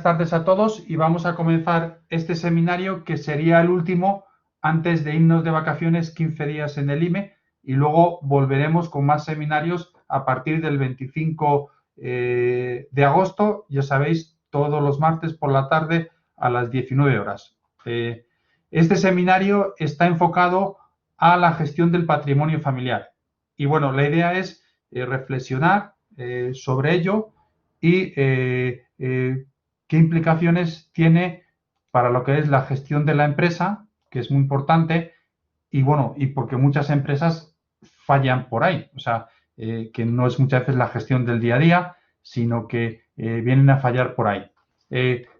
tardes a todos y vamos a comenzar este seminario que sería el último antes de irnos de vacaciones 15 días en el IME y luego volveremos con más seminarios a partir del 25 de agosto, ya sabéis, todos los martes por la tarde a las 19 horas. Este seminario está enfocado a la gestión del patrimonio familiar y bueno, la idea es reflexionar sobre ello y qué implicaciones tiene para lo que es la gestión de la empresa, que es muy importante, y bueno, y porque muchas empresas fallan por ahí, o sea, que no es muchas veces la gestión del día a día, sino que vienen a fallar por ahí.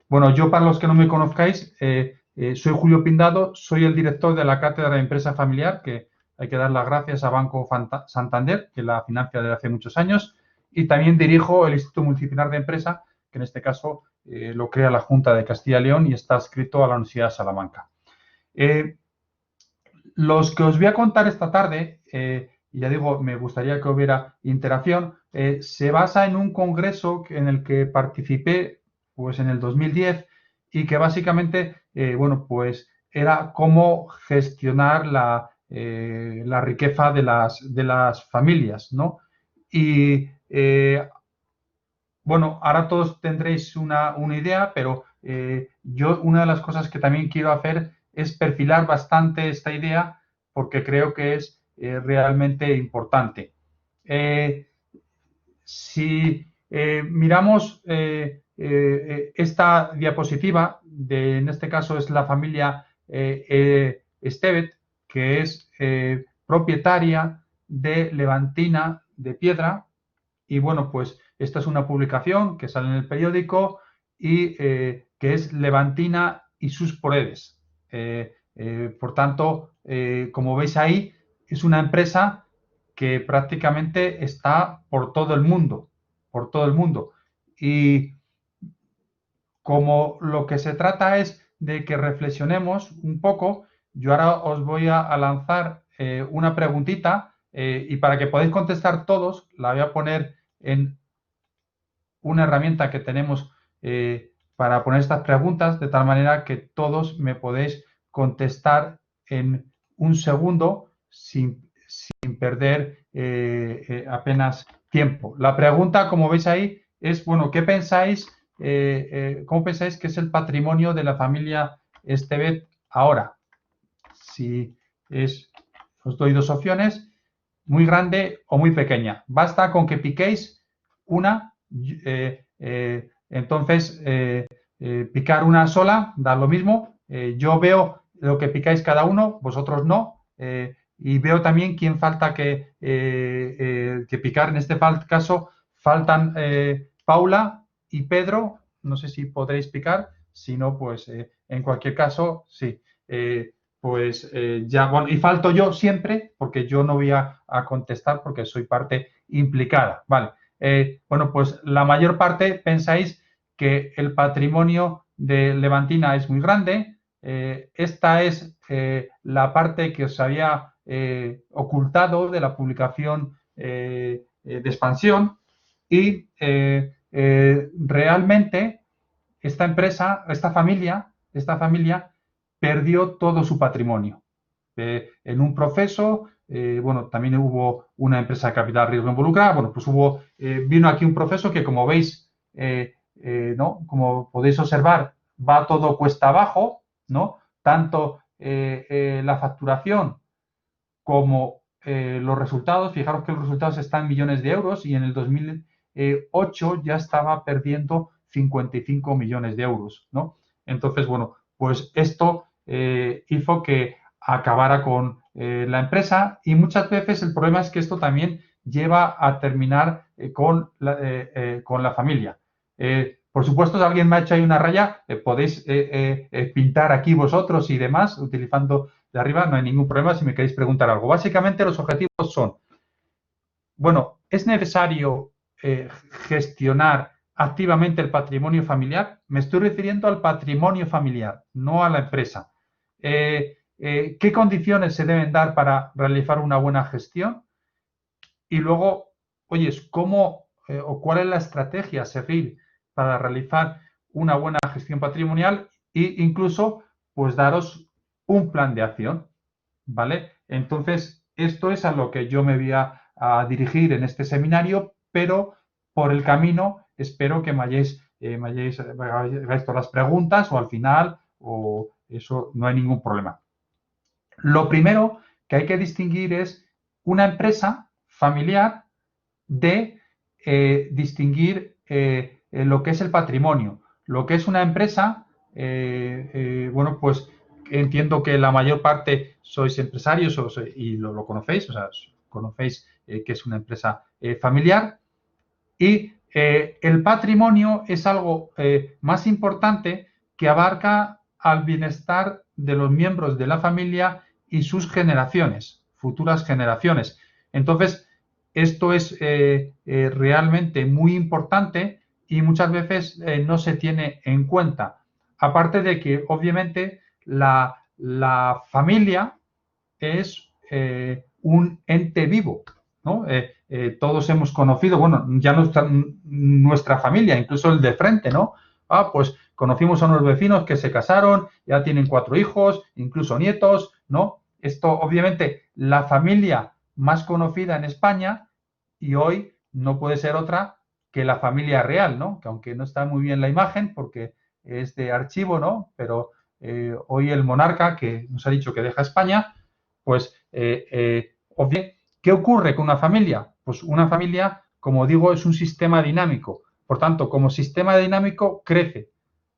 Bueno, yo para los que no me conozcáis, soy Julio Pindado, soy el director de la Cátedra de Empresa Familiar, que hay que dar las gracias a Banco Santander, que la financia desde hace muchos años, y también dirijo el Instituto Multidisciplinar de Empresa, que en este caso lo crea la Junta de Castilla y León y está adscrito a la Universidad de Salamanca. Los que os voy a contar esta tarde, y ya digo, me gustaría que hubiera interacción, se basa en un congreso en el que participé pues, en el 2010 y que básicamente, bueno, pues era cómo gestionar la riqueza de las familias, ¿no? Y bueno, ahora todos tendréis una idea, pero yo una de las cosas que también quiero hacer es perfilar bastante esta idea porque creo que es realmente importante. Si miramos esta diapositiva, en este caso es la familia Estevez, que es propietaria de Levantina de Piedra, y bueno, pues esta es una publicación que sale en el periódico y que es Levantina y sus Poredes. Por tanto, como veis ahí, es una empresa que prácticamente está por todo el mundo, Y como lo que se trata es de que reflexionemos un poco, yo ahora os voy a lanzar una preguntita y para que podáis contestar todos, la voy a poner en una herramienta que tenemos para poner estas preguntas, de tal manera que todos me podéis contestar en un segundo sin perder apenas tiempo. La pregunta, como veis ahí, es, bueno, ¿qué pensáis? ¿Cómo pensáis que es el patrimonio de la familia Estevez ahora? Si es, os doy dos opciones, muy grande o muy pequeña. Basta con que piquéis una, entonces picar una sola da lo mismo. Yo veo lo que picáis cada uno, vosotros no. Y veo también quién falta que picar. En este caso faltan Paula y Pedro. No sé si podréis picar. Si no, pues en cualquier caso, sí. Pues ya, bueno, y falto yo siempre, porque yo no voy a contestar porque soy parte implicada. Vale. Bueno, pues la mayor parte pensáis que el patrimonio de Levantina es muy grande. Esta es la parte que os había ocultado de la publicación de expansión y realmente esta empresa, esta familia perdió todo su patrimonio. En un proceso, bueno, también hubo una empresa de capital riesgo involucrada, bueno, pues vino aquí un proceso que, como veis, ¿no? Como podéis observar, va todo cuesta abajo, ¿no? Tanto la facturación como los resultados, fijaros que los resultados están en millones de euros y en el 2008 ya estaba perdiendo 55 millones de euros, ¿no? Entonces, bueno, pues esto hizo que acabara con la empresa y muchas veces el problema es que esto también lleva a terminar con la familia. Por supuesto, si alguien me ha hecho ahí una raya, podéis pintar aquí vosotros y demás utilizando de arriba, no hay ningún problema si me queréis preguntar algo. Básicamente los objetivos son, bueno, ¿es necesario gestionar activamente el patrimonio familiar? Me estoy refiriendo al patrimonio familiar, no a la empresa. ¿Qué condiciones se deben dar para realizar una buena gestión? Y luego, oye, ¿cómo o cuál es la estrategia a seguir para realizar una buena gestión patrimonial e incluso pues daros un plan de acción, ¿vale? Entonces, esto es a lo que yo me voy a dirigir en este seminario, pero por el camino espero que hagáis todas las preguntas o al final, o eso no hay ningún problema. Lo primero que hay que distinguir es una empresa familiar de distinguir lo que es el patrimonio. Lo que es una empresa, bueno, pues entiendo que la mayor parte sois empresarios y lo conocéis, o sea, conocéis que es una empresa familiar y el patrimonio es algo más importante que abarca al bienestar de los miembros de la familia y sus generaciones, futuras generaciones. Entonces, esto es realmente muy importante y muchas veces no se tiene en cuenta. Aparte de que, obviamente, la familia es un ente vivo, ¿no? Todos hemos conocido, bueno, ya nuestra familia, incluso el de frente, ¿no? Pues conocimos a unos vecinos que se casaron, ya tienen 4 hijos, incluso nietos, ¿no? Esto, obviamente, la familia más conocida en España y hoy no puede ser otra que la familia real, ¿no? Que aunque no está muy bien la imagen porque es de archivo, ¿no? Pero hoy el monarca que nos ha dicho que deja España, pues, ¿qué ocurre con una familia? Pues una familia, como digo, es un sistema dinámico. Por tanto, como sistema dinámico crece,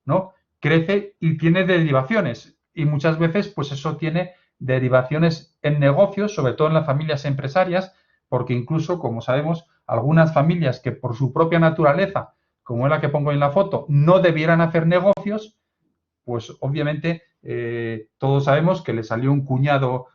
¿no? Crece y tiene derivaciones. Y muchas veces, pues eso tiene derivaciones en negocios, sobre todo en las familias empresarias, porque incluso, como sabemos, algunas familias que por su propia naturaleza, como es la que pongo en la foto, no debieran hacer negocios, pues obviamente todos sabemos que le salió un cuñado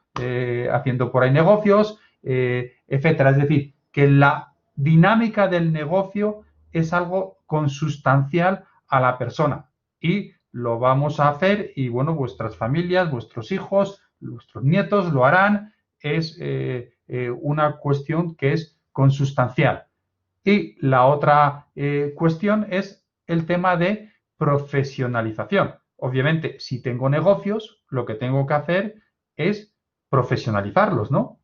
haciendo por ahí negocios, etcétera. Es decir, que la dinámica del negocio es algo consustancial a la persona y lo vamos a hacer y bueno, vuestras familias, vuestros hijos, vuestros nietos lo harán. Es una cuestión que es consustancial. Y la otra cuestión es el tema de profesionalización. Obviamente, si tengo negocios, lo que tengo que hacer es profesionalizarlos, ¿no?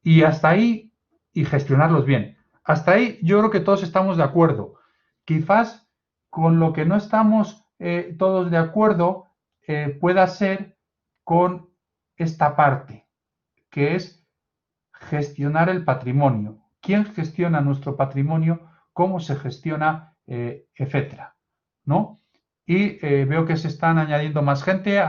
Y hasta ahí, y gestionarlos bien. Hasta ahí yo creo que todos estamos de acuerdo. Quizás con lo que no estamos todos de acuerdo pueda ser con esta parte, que es gestionar el patrimonio. ¿Quién gestiona nuestro patrimonio? ¿Cómo se gestiona? Etcétera, ¿no? Y veo que se están añadiendo más gente.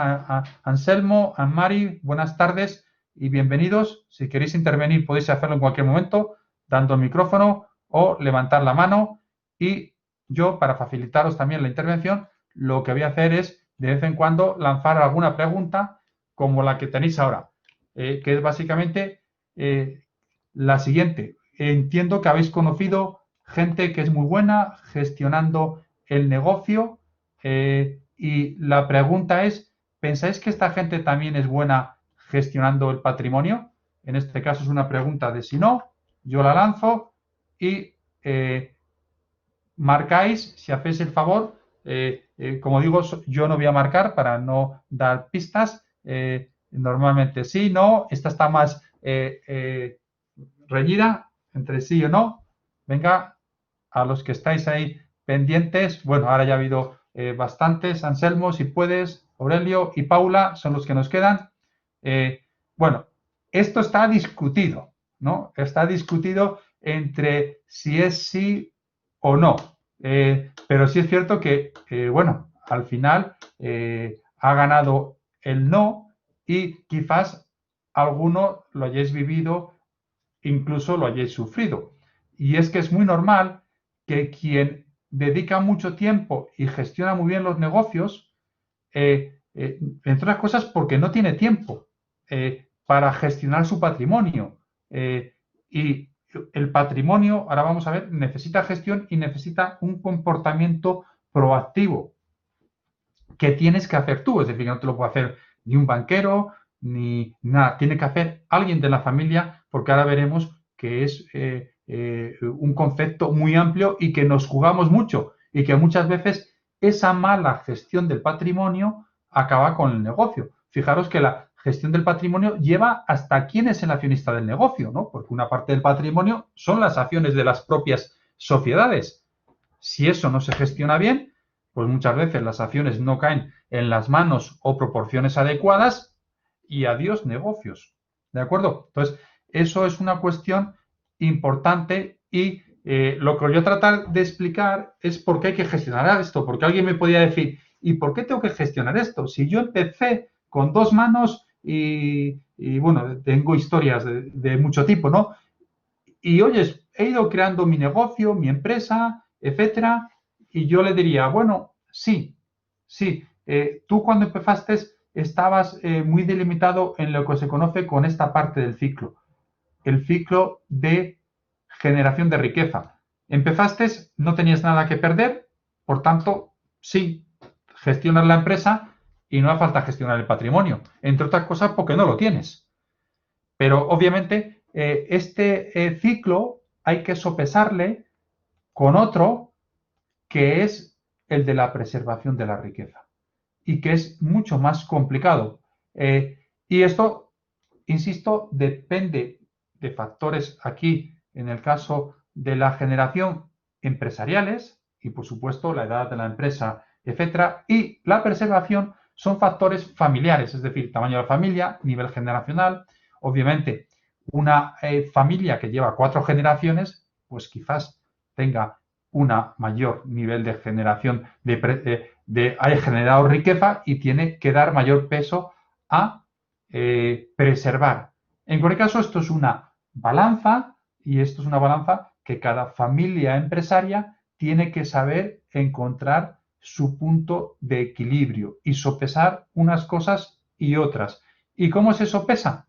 Anselmo, Anmari, buenas tardes y bienvenidos. Si queréis intervenir podéis hacerlo en cualquier momento, dando el micrófono o levantar la mano. Y yo, para facilitaros también la intervención, lo que voy a hacer es, de vez en cuando, lanzar alguna pregunta como la que tenéis ahora, que es básicamente la siguiente. Entiendo que habéis conocido gente que es muy buena gestionando el negocio y la pregunta es, ¿pensáis que esta gente también es buena gestionando el patrimonio? En este caso es una pregunta de si no, yo la lanzo y marcáis, si hacéis el favor, como digo, yo no voy a marcar para no dar pistas, normalmente sí, no, esta está más reñida entre sí o no. Venga, a los que estáis ahí pendientes, bueno, ahora ya ha habido bastantes. Anselmo, si puedes, Aurelio y Paula son los que nos quedan. Bueno, esto está discutido, ¿no? Está discutido entre si es sí o no. Pero sí es cierto que, bueno, al final ha ganado el no y quizás alguno lo hayáis vivido, incluso lo hayáis sufrido. Y es que es muy normal que quien dedica mucho tiempo y gestiona muy bien los negocios, entre otras cosas porque no tiene tiempo para gestionar su patrimonio. Y el patrimonio, ahora vamos a ver, necesita gestión y necesita un comportamiento proactivo que tienes que hacer tú. Es decir, no te lo puede hacer ni un banquero, ni nada. Tiene que hacer alguien de la familia, porque ahora veremos que es un concepto muy amplio y que nos jugamos mucho. y que muchas veces esa mala gestión del patrimonio acaba con el negocio. Fijaros que la gestión del patrimonio lleva hasta quién es el accionista del negocio, ¿no? Porque una parte del patrimonio son las acciones de las propias sociedades. Si eso no se gestiona bien, pues muchas veces las acciones no caen en las manos o proporciones adecuadas y adiós negocios. ¿De acuerdo? Entonces, eso es una cuestión importante y lo que voy a tratar de explicar es por qué hay que gestionar esto, porque alguien me podría decir, ¿y por qué tengo que gestionar esto? Si yo empecé con 2 manos y bueno, tengo historias de mucho tipo, ¿no? Y oye, he ido creando mi negocio, mi empresa, etcétera, y yo le diría, bueno, sí, sí, tú cuando empezaste estabas muy delimitado en lo que se conoce con esta parte del ciclo, el ciclo de generación de riqueza. Empezaste, no tenías nada que perder, por tanto, sí, gestionas la empresa y no hace falta gestionar el patrimonio, entre otras cosas porque no lo tienes. Pero obviamente este ciclo hay que sopesarle con otro que es el de la preservación de la riqueza y que es mucho más complicado. Y esto, insisto, depende de factores aquí, en el caso de la generación empresariales y, por supuesto, la edad de la empresa, etcétera, y la preservación son factores familiares, es decir, tamaño de la familia, nivel generacional. Obviamente, una familia que lleva 4 generaciones, pues quizás tenga un mayor nivel de generación haya generado riqueza y tiene que dar mayor peso a preservar. En cualquier caso, esto es una balanza y esto es una balanza que cada familia empresaria tiene que saber encontrar su punto de equilibrio y sopesar unas cosas y otras. ¿Y cómo se sopesa?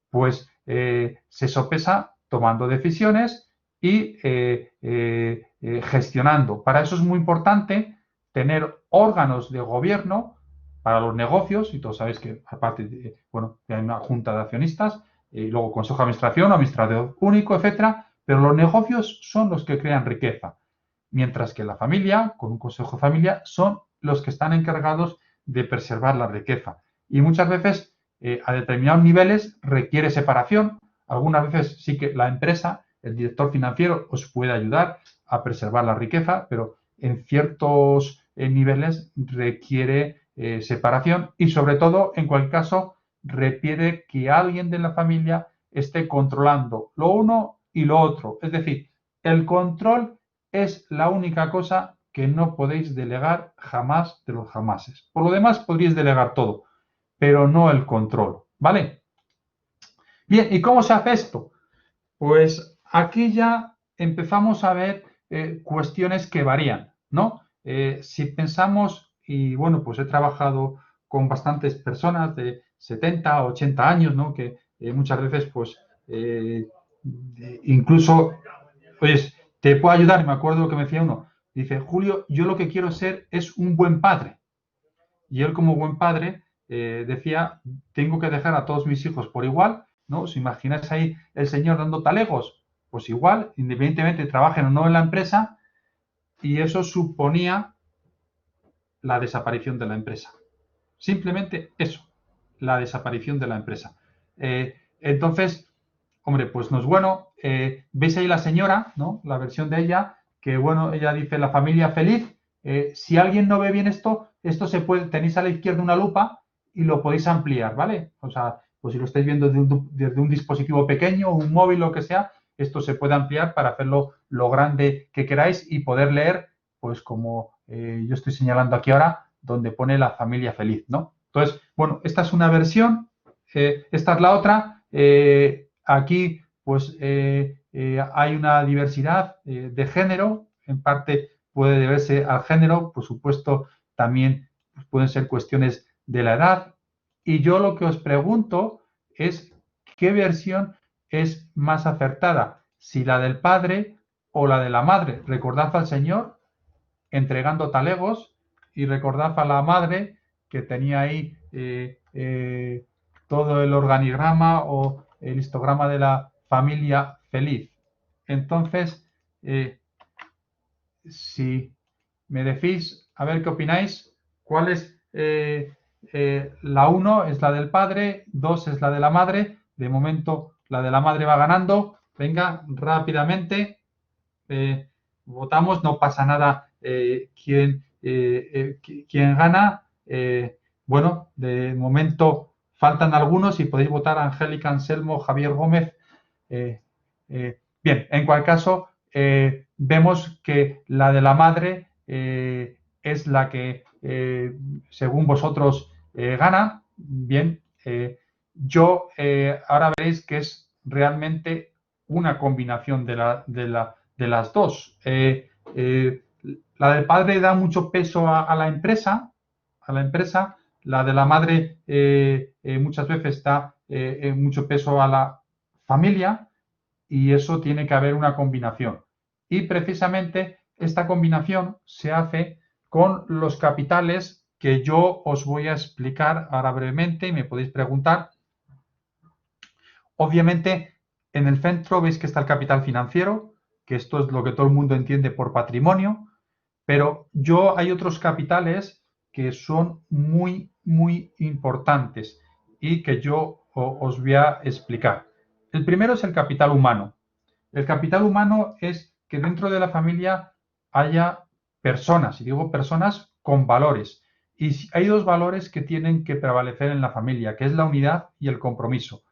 Pues se sopesa tomando decisiones y gestionando. Para eso es muy importante tener órganos de gobierno para los negocios, y todos sabéis que aparte bueno, hay una junta de accionistas, luego consejo de administración, administrador único, etcétera, pero los negocios son los que crean riqueza, mientras que la familia, con un consejo de familia, son los que están encargados de preservar la riqueza. Y muchas veces a determinados niveles requiere separación. Algunas veces sí que la empresa, el director financiero, os puede ayudar a preservar la riqueza, pero en ciertos niveles requiere separación y sobre todo, en cualquier caso, requiere que alguien de la familia esté controlando lo uno y lo otro. Es decir, el control es la única cosa que no podéis delegar jamás de los jamases. Por lo demás, podríais delegar todo, pero no el control, ¿vale? Bien, ¿y cómo se hace esto? Pues aquí ya empezamos a ver cuestiones que varían, ¿no? Si pensamos, y bueno, pues he trabajado con bastantes personas de 70, 80 años, ¿no? Que muchas veces, pues, incluso, pues, te puedo ayudar, me acuerdo lo que me decía uno, dice, Julio, yo lo que quiero ser es un buen padre. Y él como buen padre decía, tengo que dejar a todos mis hijos por igual, ¿no? ¿Os imagináis ahí el señor dando talegos? Pues igual, independientemente trabajen o no en la empresa, y eso suponía la desaparición de la empresa. Simplemente eso, la desaparición de la empresa. Entonces, hombre, pues no es bueno. Veis ahí la señora, ¿no? La versión de ella, que bueno, ella dice la familia feliz. Si alguien no ve bien esto se puede, tenéis a la izquierda una lupa y lo podéis ampliar, ¿vale? O sea, pues si lo estáis viendo desde un dispositivo pequeño, un móvil, lo que sea, esto se puede ampliar para hacerlo lo grande que queráis y poder leer, pues como yo estoy señalando aquí ahora, donde pone la familia feliz, ¿no? Entonces, bueno, esta es una versión, esta es la otra. Aquí, pues, hay una diversidad de género, en parte puede deberse al género, por supuesto, también pueden ser cuestiones de la edad. Y yo lo que os pregunto es qué versión es más acertada, si la del padre o la de la madre. Recordad al Señor entregando talegos y recordad a la madre que tenía ahí todo el organigrama o el histograma de la familia feliz. Entonces, si me decís, a ver qué opináis, cuál es la 1 es la del padre, 2 es la de la madre, de momento la de la madre va ganando, venga, rápidamente, votamos, no pasa nada quién gana, bueno, de momento faltan algunos y podéis votar a Angélica, Anselmo, Javier Gómez. Bien, en cualquier caso, vemos que la de la madre es la que, según vosotros, gana. Bien, yo ahora veréis que es realmente una combinación de las dos. La del padre da mucho peso a la empresa, la de la madre muchas veces da mucho peso a la familia, y eso tiene que haber una combinación. Y precisamente esta combinación se hace con los capitales que yo os voy a explicar ahora brevemente y me podéis preguntar. Obviamente, en el centro veis que está el capital financiero, que esto es lo que todo el mundo entiende por patrimonio, pero hay otros capitales que son muy, muy importantes y que yo os voy a explicar. El primero es el capital humano. El capital humano es que dentro de la familia haya personas, y digo personas con valores. Y hay dos valores que tienen que prevalecer en la familia, que es la unidad y el compromiso.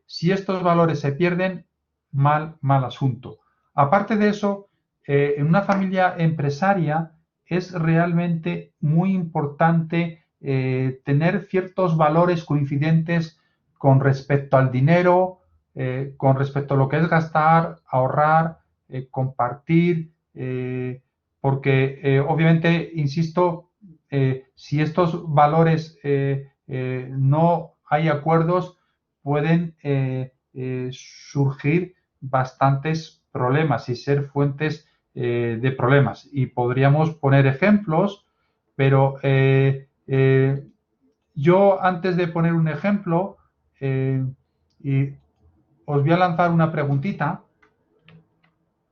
Si estos valores se pierden, mal asunto. Aparte de eso, en una familia empresaria es realmente muy importante tener ciertos valores coincidentes con respecto al dinero, con respecto a lo que es gastar, ahorrar, compartir, porque obviamente, insisto, si estos valores no hay acuerdos, pueden surgir bastantes problemas y ser fuentes de problemas. Y podríamos poner ejemplos, pero yo antes de poner un ejemplo, y os voy a lanzar una preguntita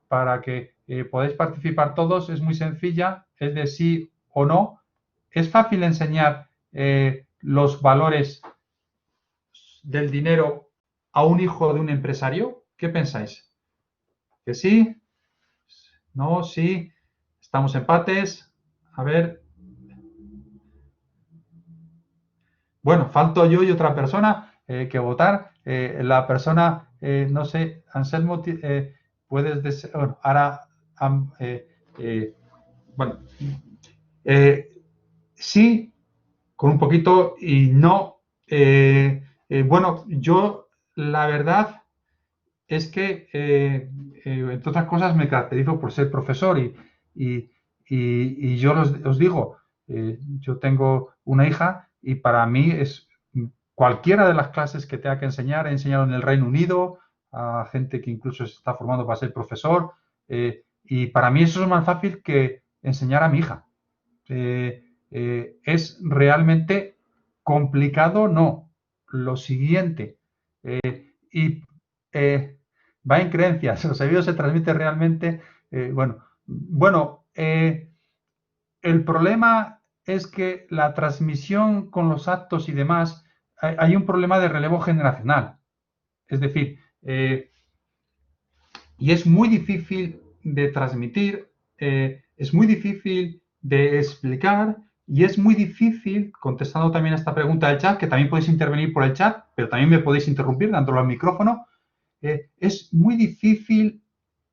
para que podáis participar todos. Es muy sencilla, es de sí o no. ¿Es fácil enseñar los valores del dinero a un hijo de un empresario? ¿Qué pensáis? ¿Que sí? ¿No? ¿Sí? ¿Estamos empates? A ver. Bueno, falto yo y otra persona que votar. La persona, no sé, Anselmo, puedes... Bueno, ahora... bueno, sí, con un poquito y no. Bueno, yo la verdad es que, entre otras cosas, me caracterizo por ser profesor y yo os digo, yo tengo una hija y para mí es cualquiera de las clases que tenga que enseñar. He enseñado en el Reino Unido a gente que incluso se está formando para ser profesor, y para mí eso es más fácil que enseñar a mi hija. ¿Es realmente complicado? No. Lo siguiente, y va en creencias, los vídeos se transmite realmente, el problema es que la transmisión con los actos y demás, hay un problema de relevo generacional. Es decir, y es muy difícil de transmitir, es muy difícil de explicar y es muy difícil, contestando también a esta pregunta del chat, que también podéis intervenir por el chat, pero también me podéis interrumpir dándolo al micrófono, es muy difícil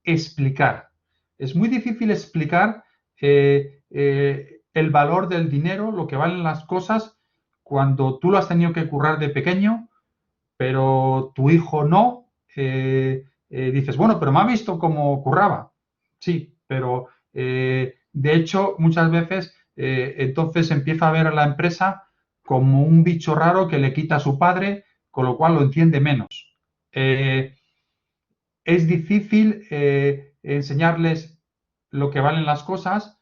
explicar. Es muy difícil explicar el valor del dinero, lo que valen las cosas, cuando tú lo has tenido que currar de pequeño, pero tu hijo no. Dices, bueno, pero me ha visto cómo curraba. Sí, pero de hecho, muchas veces entonces empieza a ver a la empresa como un bicho raro que le quita a su padre, con lo cual lo entiende menos. Es difícil enseñarles lo que valen las cosas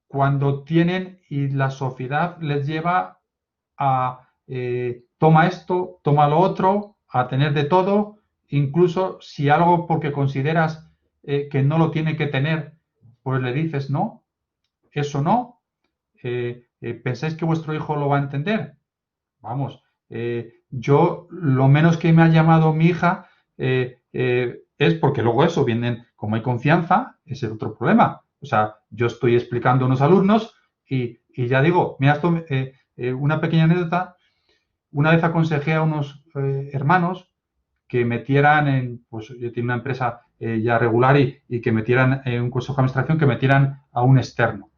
cuando tienen y la sociedad les lleva a toma esto, toma lo otro, a tener de todo, incluso si algo porque consideras que no lo tiene que tener, pues le dices no. eso no. ¿Pensáis que vuestro hijo lo va a entender? Vamos, yo lo menos que me ha llamado mi hija es porque luego eso, vienen, como hay confianza, ese es otro problema. O sea, yo estoy explicando a unos alumnos y ya digo, mira, esto, una pequeña anécdota, una vez aconsejé a unos hermanos que metieran en, pues yo tenía una empresa ya regular y que metieran en un consejo de administración, que metieran a un externo.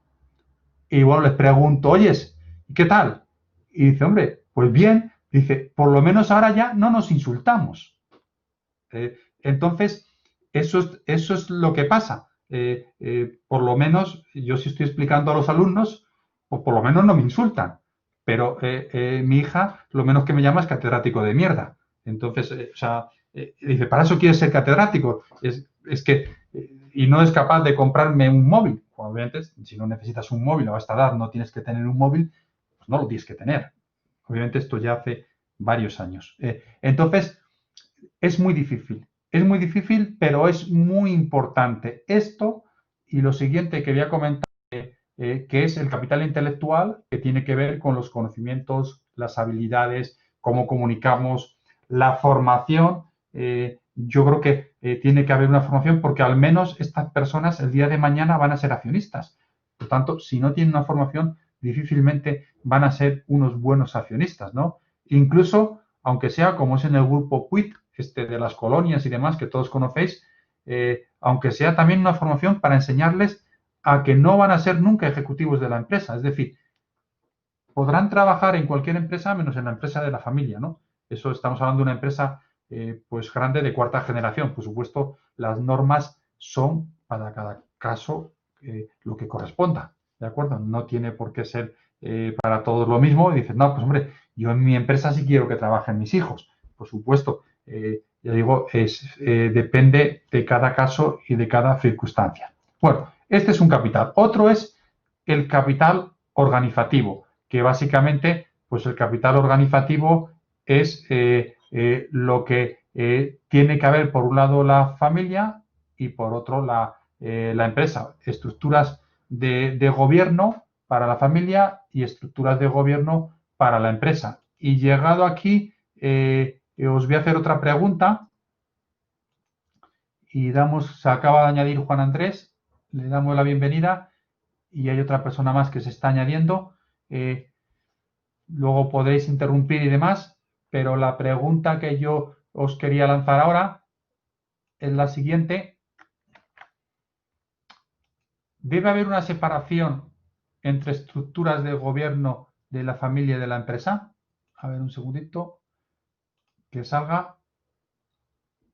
Y bueno, les pregunto, oyes, ¿y qué tal? Y dice, hombre, pues bien, dice, por lo menos ahora ya no nos insultamos. Entonces, eso es lo que pasa. Por lo menos, yo si estoy explicando a los alumnos, pues por lo menos no me insultan. Pero mi hija, lo menos que me llama es catedrático de mierda. Entonces, o sea, dice, ¿para eso quieres ser catedrático? Es que, y no es capaz de comprarme un móvil. Obviamente, si no necesitas un móvil o a esta edad no tienes que tener un móvil, pues no lo tienes que tener. Obviamente, esto ya hace varios años. Entonces, es muy difícil, pero es muy importante esto y lo siguiente que voy a comentar, que es el capital intelectual, que tiene que ver con los conocimientos, las habilidades, cómo comunicamos, la formación. Yo creo que tiene que haber una formación porque al menos estas personas el día de mañana van a ser accionistas. Por tanto, si no tienen una formación, difícilmente van a ser unos buenos accionistas, ¿no? Incluso, aunque sea como es en el grupo QUIT, de las colonias y demás que todos conocéis, aunque sea también una formación para enseñarles a que no van a ser nunca ejecutivos de la empresa. Es decir, podrán trabajar en cualquier empresa menos en la empresa de la familia, ¿no? Eso estamos hablando de una empresa pues grande de cuarta generación. Por supuesto, las normas son para cada caso lo que corresponda, ¿de acuerdo? No tiene por qué ser para todos lo mismo. Y dices, no, pues hombre, yo en mi empresa sí quiero que trabajen mis hijos. Por supuesto, ya digo, depende de cada caso y de cada circunstancia. Bueno, este es un capital. Otro es el capital organizativo, que básicamente, pues el capital organizativo es lo que tiene que haber por un lado la familia y por otro la empresa. Estructuras de gobierno para la familia y estructuras de gobierno para la empresa. Y llegado aquí, os voy a hacer otra pregunta y se acaba de añadir Juan Andrés, le damos la bienvenida y hay otra persona más que se está añadiendo. Luego podréis interrumpir y demás, pero la pregunta que yo os quería lanzar ahora es la siguiente. ¿Debe haber una separación entre estructuras de gobierno de la familia y de la empresa? A ver, un segundito. Que salga.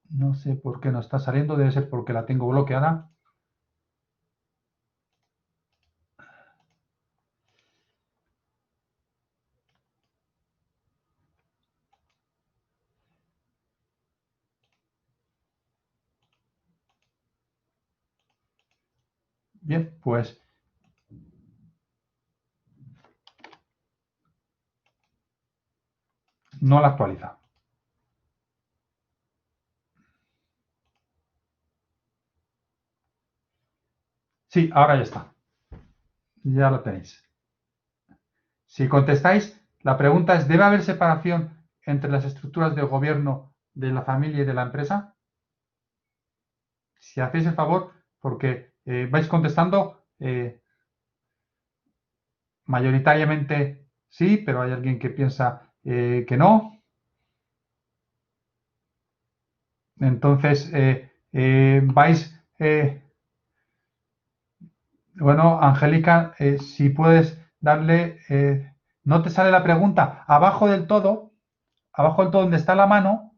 No sé por qué no está saliendo. Debe ser porque la tengo bloqueada. Bien, pues no la actualiza. Sí, ahora ya está. Ya lo tenéis. Si contestáis, la pregunta es, ¿debe haber separación entre las estructuras de gobierno de la familia y de la empresa? Si hacéis el favor, porque vais contestando mayoritariamente sí, pero hay alguien que piensa que no. Entonces, vais, bueno, Angélica, si puedes darle, no te sale la pregunta, abajo del todo donde está la mano,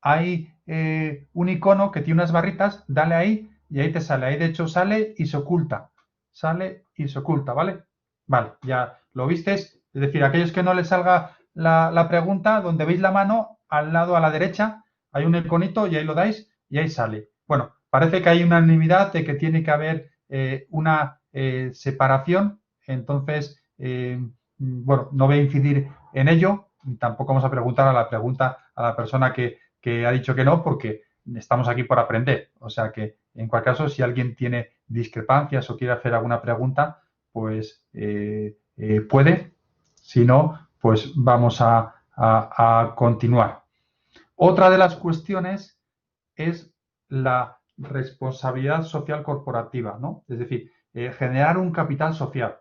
hay un icono que tiene unas barritas, dale ahí y ahí te sale. Ahí de hecho sale y se oculta. Sale y se oculta, ¿vale? Vale, ya lo visteis. Es decir, aquellos que no les salga la pregunta, donde veis la mano, al lado a la derecha, hay un iconito y ahí lo dais y ahí sale. Bueno, parece que hay unanimidad de que tiene que haber una separación. Entonces, bueno, no voy a incidir en ello. Tampoco vamos a preguntar a la persona que ha dicho que no, porque estamos aquí por aprender. O sea que, en cualquier caso, si alguien tiene discrepancias o quiere hacer alguna pregunta, pues puede. Si no, pues vamos a continuar. Otra de las cuestiones es la responsabilidad social corporativa, ¿no? Es decir, generar un capital social.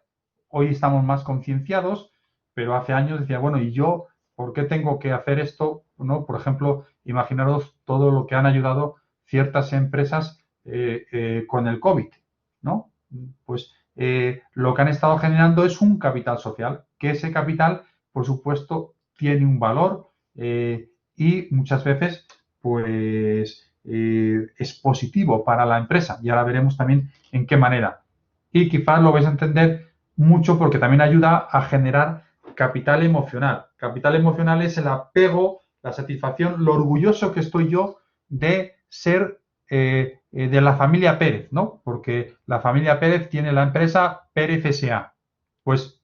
Hoy estamos más concienciados, pero hace años decía, bueno, ¿y yo por qué tengo que hacer esto? ¿No? Por ejemplo, imaginaros todo lo que han ayudado ciertas empresas con el COVID, ¿no? Pues lo que han estado generando es un capital social, que ese capital, por supuesto, tiene un valor y muchas veces, pues, es positivo para la empresa. Y ahora veremos también en qué manera. Y quizás lo vais a entender mucho porque también ayuda a generar capital emocional. Capital emocional es el apego, la satisfacción, lo orgulloso que estoy yo de ser de la familia Pérez, ¿no? Porque la familia Pérez tiene la empresa Pérez S.A. Pues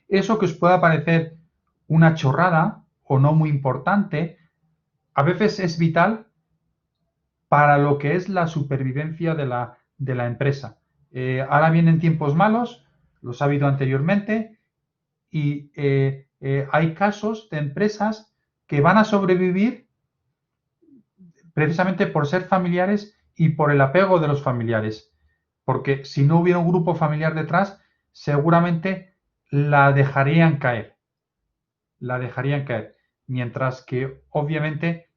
eso que os pueda parecer una chorrada o no muy importante, a veces es vital para lo que es la supervivencia de la empresa. Ahora vienen tiempos malos, los ha habido anteriormente, y hay casos de empresas que van a sobrevivir precisamente por ser familiares y por el apego de los familiares. Porque si no hubiera un grupo familiar detrás, seguramente la dejarían caer. La dejarían caer. Mientras que, obviamente,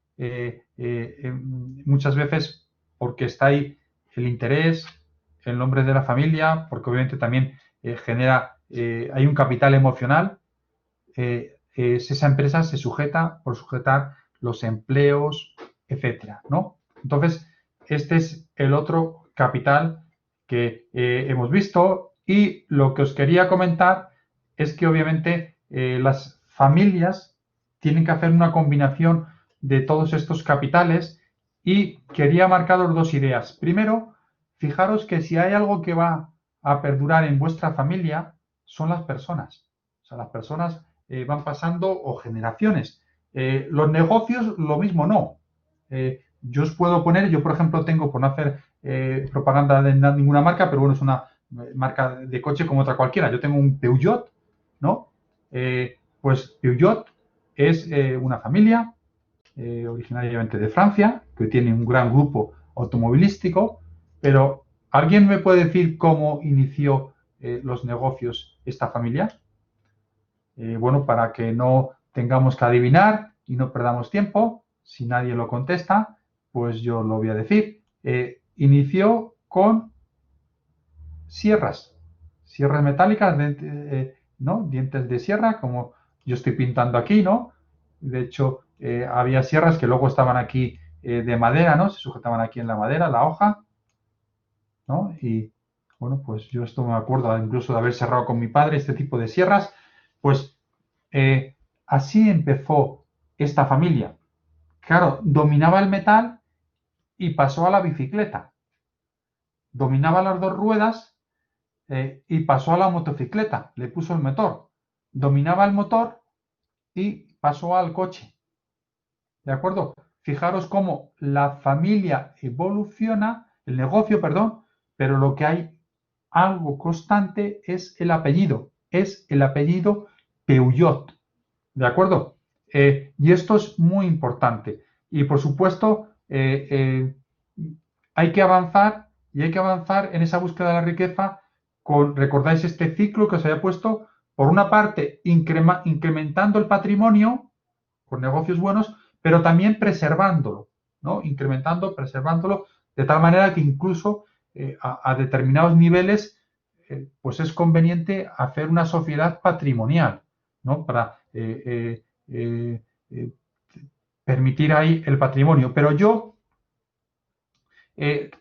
muchas veces, porque está ahí el interés, el nombre de la familia, porque obviamente también hay un capital emocional, esa empresa se sujeta por sujetar los empleos, etcétera, ¿no? Entonces, este es el otro capital que hemos visto y lo que os quería comentar es que obviamente las familias tienen que hacer una combinación de todos estos capitales y quería marcaros dos ideas. Primero, fijaros que si hay algo que va a perdurar en vuestra familia, son las personas. O sea, las personas van pasando o generaciones. Los negocios, lo mismo no. Yo os puedo poner, yo por ejemplo tengo, por no hacer propaganda de ninguna marca, pero bueno, es una marca de coche como otra cualquiera. Yo tengo un Peugeot, ¿no? Pues Peugeot es una familia originariamente de Francia, que tiene un gran grupo automovilístico, pero ¿alguien me puede decir cómo inició los negocios esta familia? Bueno, para que no tengamos que adivinar y no perdamos tiempo, si nadie lo contesta, pues yo lo voy a decir. Inició con sierras, sierras metálicas, ¿no? Dientes de sierra, como yo estoy pintando aquí, ¿no? De hecho, había sierras que luego estaban aquí de madera, ¿no? Se sujetaban aquí en la madera, la hoja, ¿no? Y bueno, pues yo esto me acuerdo incluso de haber cerrado con mi padre este tipo de sierras, pues así empezó esta familia. Claro, dominaba el metal y pasó a la bicicleta. Dominaba las dos ruedas y pasó a la motocicleta. Le puso el motor. Dominaba el motor y pasó al coche. ¿De acuerdo? Fijaros cómo la familia evoluciona, el negocio, perdón, pero lo que hay algo constante es el apellido. Es el apellido Peugeot. ¿De acuerdo? Y esto es muy importante. Y por supuesto, hay que avanzar y hay que avanzar en esa búsqueda de la riqueza recordáis este ciclo que os había puesto, por una parte, incrementando el patrimonio con negocios buenos, pero también preservándolo, ¿no? Incrementando, preservándolo, de tal manera que incluso a determinados niveles, pues es conveniente hacer una sociedad patrimonial, ¿no? Para permitir ahí el patrimonio. Pero yo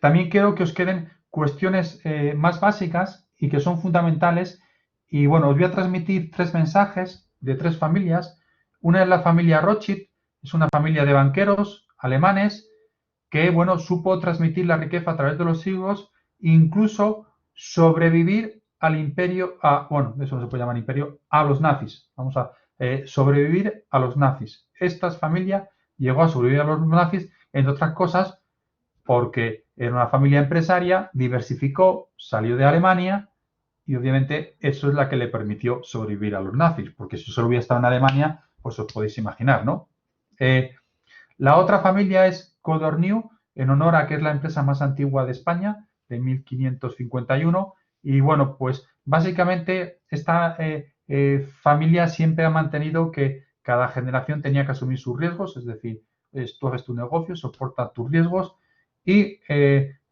también quiero que os queden cuestiones más básicas y que son fundamentales. Y bueno, os voy a transmitir tres mensajes de tres familias. Una es la familia Rothschild, es una familia de banqueros alemanes que, bueno, supo transmitir la riqueza a través de los siglos, incluso sobrevivir al imperio, bueno, eso no se puede llamar imperio, a los nazis. Vamos a sobrevivir a los nazis. Esta familia llegó a sobrevivir a los nazis, entre otras cosas, porque era una familia empresaria, diversificó, salió de Alemania y obviamente eso es la que le permitió sobrevivir a los nazis, porque si solo hubiera estado en Alemania, pues os podéis imaginar, ¿no? La otra familia es Codorniu, en honor a que es la empresa más antigua de España, de 1551. Y bueno, pues básicamente esta familia siempre ha mantenido que cada generación tenía que asumir sus riesgos, es decir, tú haces tu negocio, soporta tus riesgos. Y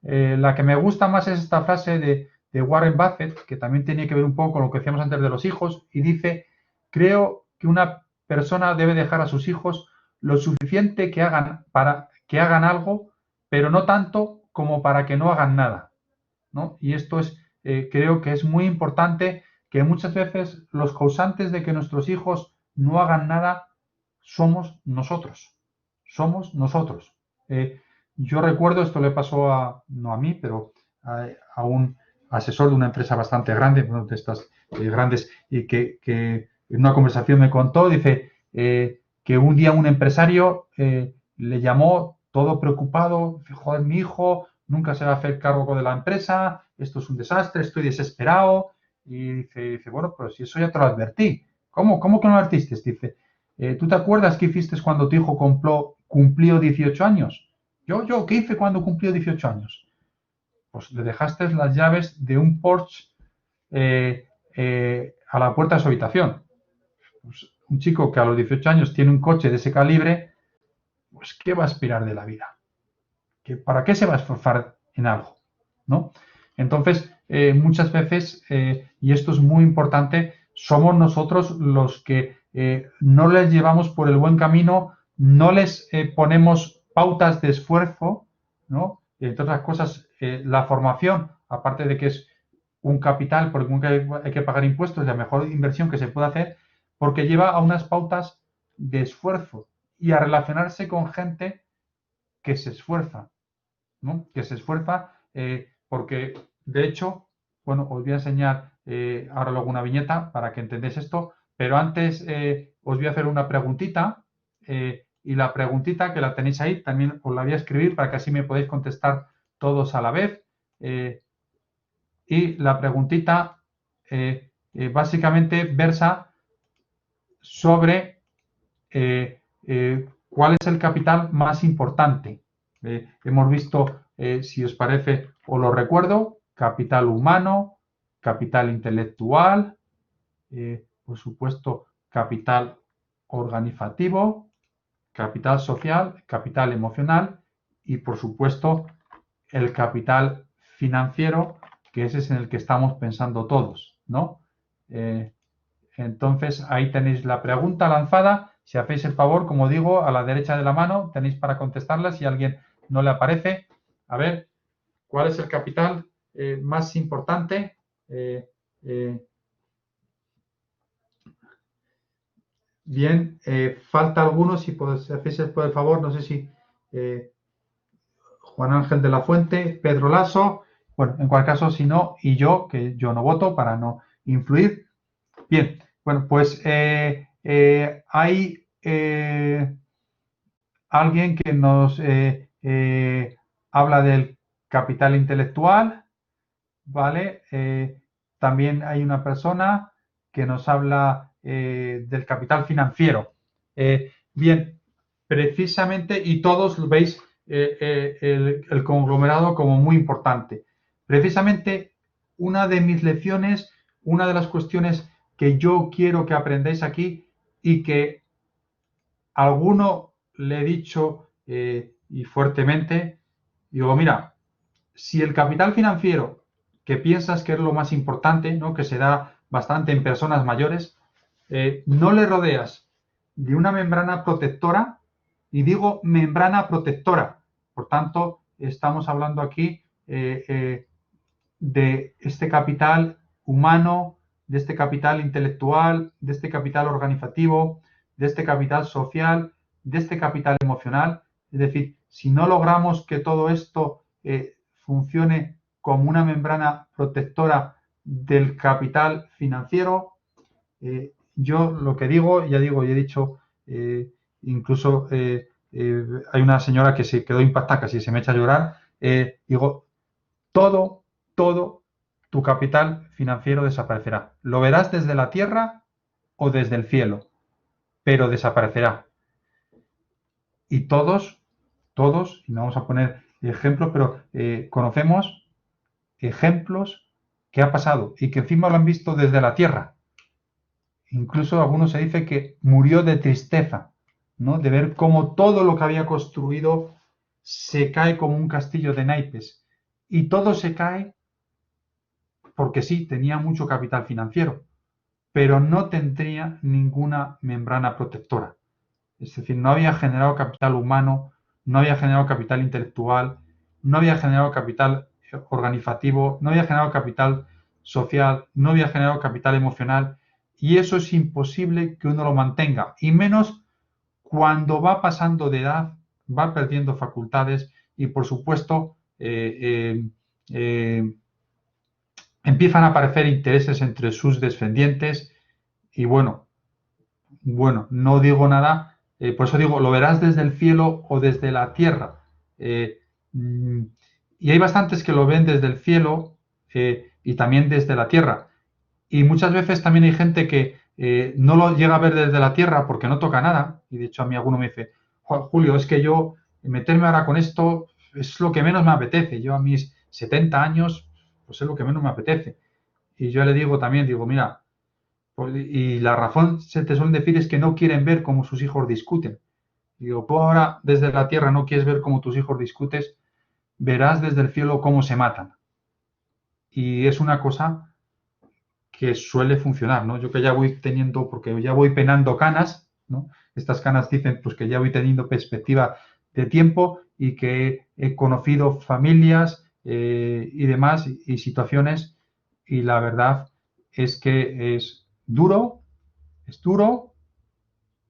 la que me gusta más es esta frase de Warren Buffett, que también tiene que ver un poco con lo que decíamos antes de los hijos, y dice, creo que una persona debe dejar a sus hijos lo suficiente que hagan para que hagan algo, pero no tanto como para que no hagan nada, ¿no? Y esto es, creo que es muy importante, que muchas veces los causantes de que nuestros hijos no hagan nada somos nosotros. Somos nosotros. Yo recuerdo, esto le pasó no a mí, pero a un asesor de una empresa bastante grande, de estas grandes, y que en una conversación me contó, dice, que un día un empresario le llamó todo preocupado, joder, mi hijo nunca se va a hacer cargo de la empresa, esto es un desastre, estoy desesperado. Y dice, bueno, pero si eso ya te lo advertí. ¿Cómo que no lo advertiste? Dice, ¿tú te acuerdas qué hiciste cuando tu hijo cumplió 18 años? ¿Qué hice cuando cumplió 18 años? Pues le dejaste las llaves de un Porsche a la puerta de su habitación. Pues un chico que a los 18 años tiene un coche de ese calibre, pues ¿qué va a aspirar de la vida? ¿Para qué se va a esforzar en algo? ¿No? Entonces, muchas veces, y esto es muy importante, somos nosotros los que no les llevamos por el buen camino, no les ponemos pautas de esfuerzo, ¿no? Y entre otras cosas, la formación, aparte de que es un capital, porque nunca hay que pagar impuestos, es la mejor inversión que se puede hacer, porque lleva a unas pautas de esfuerzo y a relacionarse con gente que se esfuerza, ¿no? Que se esfuerza porque, de hecho, bueno, os voy a enseñar ahora luego una viñeta para que entendáis esto, pero antes os voy a hacer una preguntita y la preguntita que la tenéis ahí también os la voy a escribir para que así me podéis contestar todos a la vez. Y la preguntita básicamente versa sobre cuál es el capital más importante. Hemos visto, si os parece, os lo recuerdo, capital humano, capital intelectual, por supuesto, capital organizativo, capital social, capital emocional y, por supuesto, el capital financiero, que ese es en el que estamos pensando todos, ¿no? Entonces, ahí tenéis la pregunta lanzada. Si hacéis el favor, como digo, a la derecha de la mano tenéis para contestarla si a alguien no le aparece. A ver, ¿cuál es el capital más importante? Bien, falta alguno. Si hacéis el favor, no sé si Juan Ángel de la Fuente, Pedro Lasso. Bueno, en cualquier caso, si no, y yo, que yo no voto para no influir. Bien, bueno, pues hay alguien que nos habla del capital intelectual, ¿vale? También hay una persona que nos habla del capital financiero. Bien, precisamente, y todos veis el conglomerado como muy importante. Precisamente, una de mis lecciones, una de las cuestiones que yo quiero que aprendáis aquí y que alguno le he dicho y fuertemente, digo, mira, si el capital financiero, que piensas que es lo más importante, ¿no? Que se da bastante en personas mayores, no le rodeas de una membrana protectora, y digo membrana protectora, por tanto, estamos hablando aquí de este capital humano, de este capital intelectual, de este capital organizativo, de este capital social, de este capital emocional. Es decir, si no logramos que todo esto funcione como una membrana protectora del capital financiero, yo lo que digo, ya digo, y he dicho, incluso hay una señora que se quedó impactada, casi se me echa a llorar, digo, todo tu capital financiero desaparecerá. Lo verás desde la tierra o desde el cielo, pero desaparecerá. Y todos, y no vamos a poner ejemplos, pero conocemos ejemplos que ha pasado y que encima lo han visto desde la tierra. Incluso algunos se dice que murió de tristeza, ¿no? De ver cómo todo lo que había construido se cae como un castillo de naipes. Y todo se cae porque sí, tenía mucho capital financiero, pero no tendría ninguna membrana protectora. Es decir, no había generado capital humano, no había generado capital intelectual, no había generado capital organizativo, no había generado capital social, no había generado capital emocional, y eso es imposible que uno lo mantenga, y menos cuando va pasando de edad, va perdiendo facultades y, por supuesto, empiezan a aparecer intereses entre sus descendientes y bueno, no digo nada, por eso digo, lo verás desde el cielo o desde la tierra. Y hay bastantes que lo ven desde el cielo y también desde la tierra. Y muchas veces también hay gente que no lo llega a ver desde la tierra porque no toca nada. Y de hecho a mí alguno me dice, Julio, es que yo meterme ahora con esto es lo que menos me apetece. Yo a mis 70 años, pues es lo que menos me apetece. Y yo le digo también, digo, mira, y la razón se te suelen decir es que no quieren ver cómo sus hijos discuten. Digo, tú ahora desde la tierra no quieres ver cómo tus hijos discutes, verás desde el cielo cómo se matan. Y es una cosa que suele funcionar, ¿no? Yo que ya voy teniendo, porque ya voy penando canas, ¿no? Estas canas dicen pues que ya voy teniendo perspectiva de tiempo y que he conocido familias y demás y situaciones y la verdad es que es duro,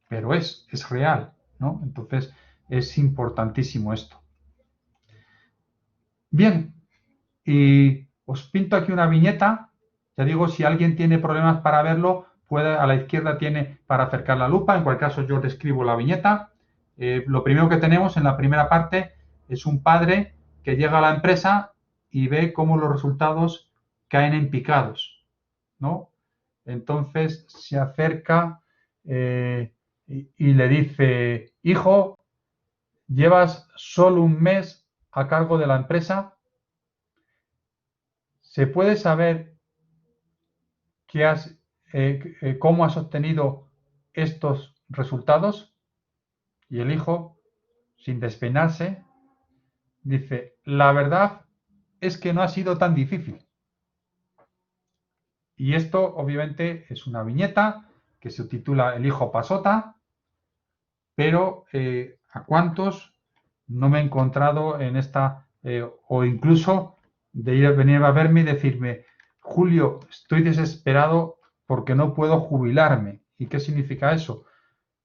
pero es real, ¿no? Entonces es importantísimo esto. Bien, y os pinto aquí una viñeta. Ya digo, si alguien tiene problemas para verlo, puede, a la izquierda tiene para acercar la lupa. En cualquier caso, yo describo la viñeta. Lo primero que tenemos en la primera parte es un padre que llega a la empresa y ve cómo los resultados caen en picados, ¿no? Entonces se acerca y le dice, hijo, llevas solo un mes a cargo de la empresa. ¿Se puede saber cómo has obtenido estos resultados? Y el hijo, sin despeinarse, dice, la verdad es que no ha sido tan difícil. Y esto obviamente es una viñeta que se titula El hijo pasota, pero ¿a cuántos no me he encontrado en esta, o incluso de venir a verme y decirme, Julio, estoy desesperado porque no puedo jubilarme? ¿Y qué significa eso?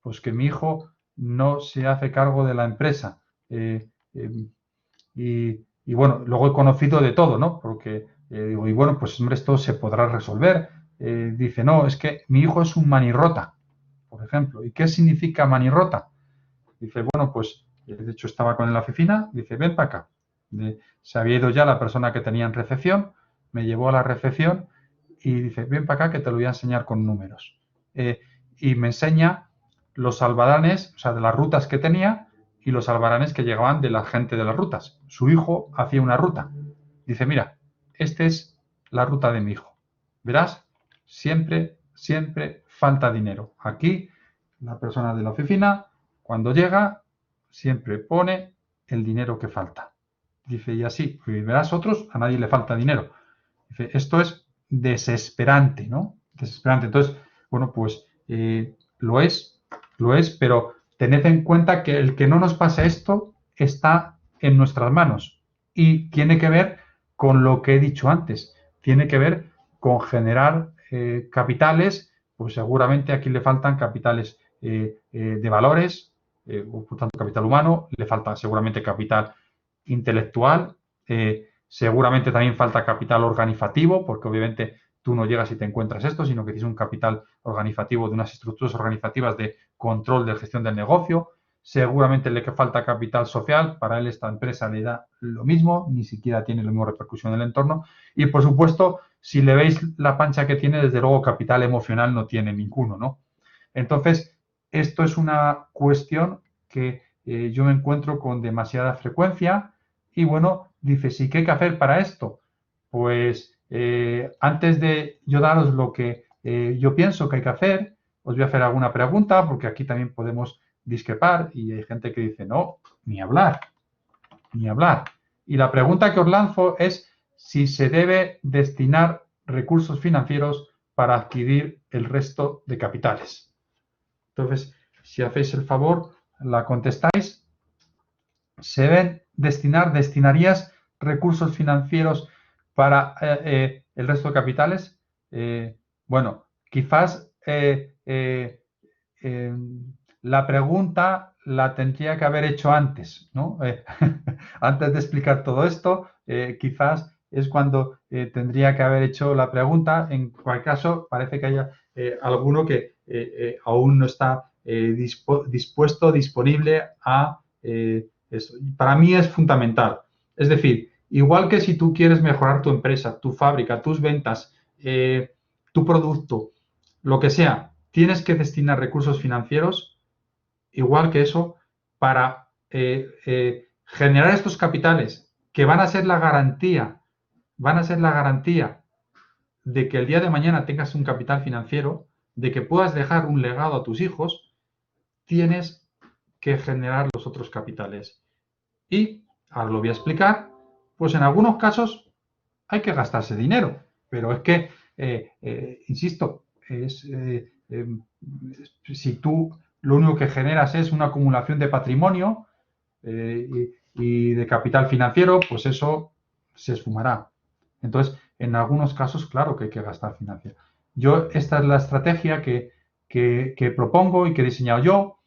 Pues que mi hijo no se hace cargo de la empresa. Y bueno, luego he conocido de todo, ¿no? Porque digo, y bueno, pues hombre, esto se podrá resolver. Dice, no, es que mi hijo es un manirrota, por ejemplo. ¿Y qué significa manirrota? Dice, bueno, pues de hecho estaba con él en la oficina, dice, ven para acá. Se había ido ya la persona que tenía en recepción, me llevó a la recepción y dice, ven para acá que te lo voy a enseñar con números. Y me enseña los albaranes, o sea, de las rutas que tenía y los albaranes que llegaban de la gente de las rutas. Su hijo hacía una ruta. Dice, mira, esta es la ruta de mi hijo. Verás, siempre falta dinero. Aquí, la persona de la oficina, cuando llega, siempre pone el dinero que falta. Dice, y así, y verás otros, a nadie le falta dinero. Dice, esto es desesperante, ¿no? Desesperante. Entonces, bueno, pues lo es, pero tened en cuenta que el que no nos pase esto está en nuestras manos y tiene que ver con lo que he dicho antes, tiene que ver con generar capitales, pues seguramente aquí le faltan capitales de valores, por tanto capital humano, le falta seguramente capital intelectual, seguramente también falta capital organizativo, porque obviamente tú no llegas y te encuentras esto, sino que tienes un capital organizativo de unas estructuras organizativas de control de gestión del negocio. Seguramente le falta capital social, para él esta empresa le da lo mismo, ni siquiera tiene la misma repercusión en el entorno. Y por supuesto, si le veis la pancha que tiene, desde luego capital emocional no tiene ninguno, ¿no? Entonces, esto es una cuestión que yo me encuentro con demasiada frecuencia y bueno, dice, ¿sí qué hay que hacer para esto? Pues antes de yo daros lo que yo pienso que hay que hacer, os voy a hacer alguna pregunta porque aquí también podemos discrepar y hay gente que dice, no, ni hablar, ni hablar. Y la pregunta que os lanzo es si se debe destinar recursos financieros para adquirir el resto de capitales. Entonces, si hacéis el favor, la contestáis. ¿Se deben destinarías recursos financieros para el resto de capitales? Bueno, quizás la pregunta la tendría que haber hecho antes, ¿no? Antes de explicar todo esto, quizás es cuando tendría que haber hecho la pregunta. En cualquier caso, parece que haya alguno que aún no está dispuesto, disponible a eso. Para mí es fundamental. Es decir, igual que si tú quieres mejorar tu empresa, tu fábrica, tus ventas, tu producto, lo que sea, tienes que destinar recursos financieros, igual que eso, para generar estos capitales que van a ser la garantía de que el día de mañana tengas un capital financiero, de que puedas dejar un legado a tus hijos, tienes que generar los otros capitales. Y, ahora lo voy a explicar, pues en algunos casos hay que gastarse dinero, pero es que, insisto, si tú lo único que generas es una acumulación de patrimonio y de capital financiero, pues eso se esfumará. Entonces, en algunos casos, claro que hay que gastar financiero. Esta es la estrategia que propongo y que he diseñado yo.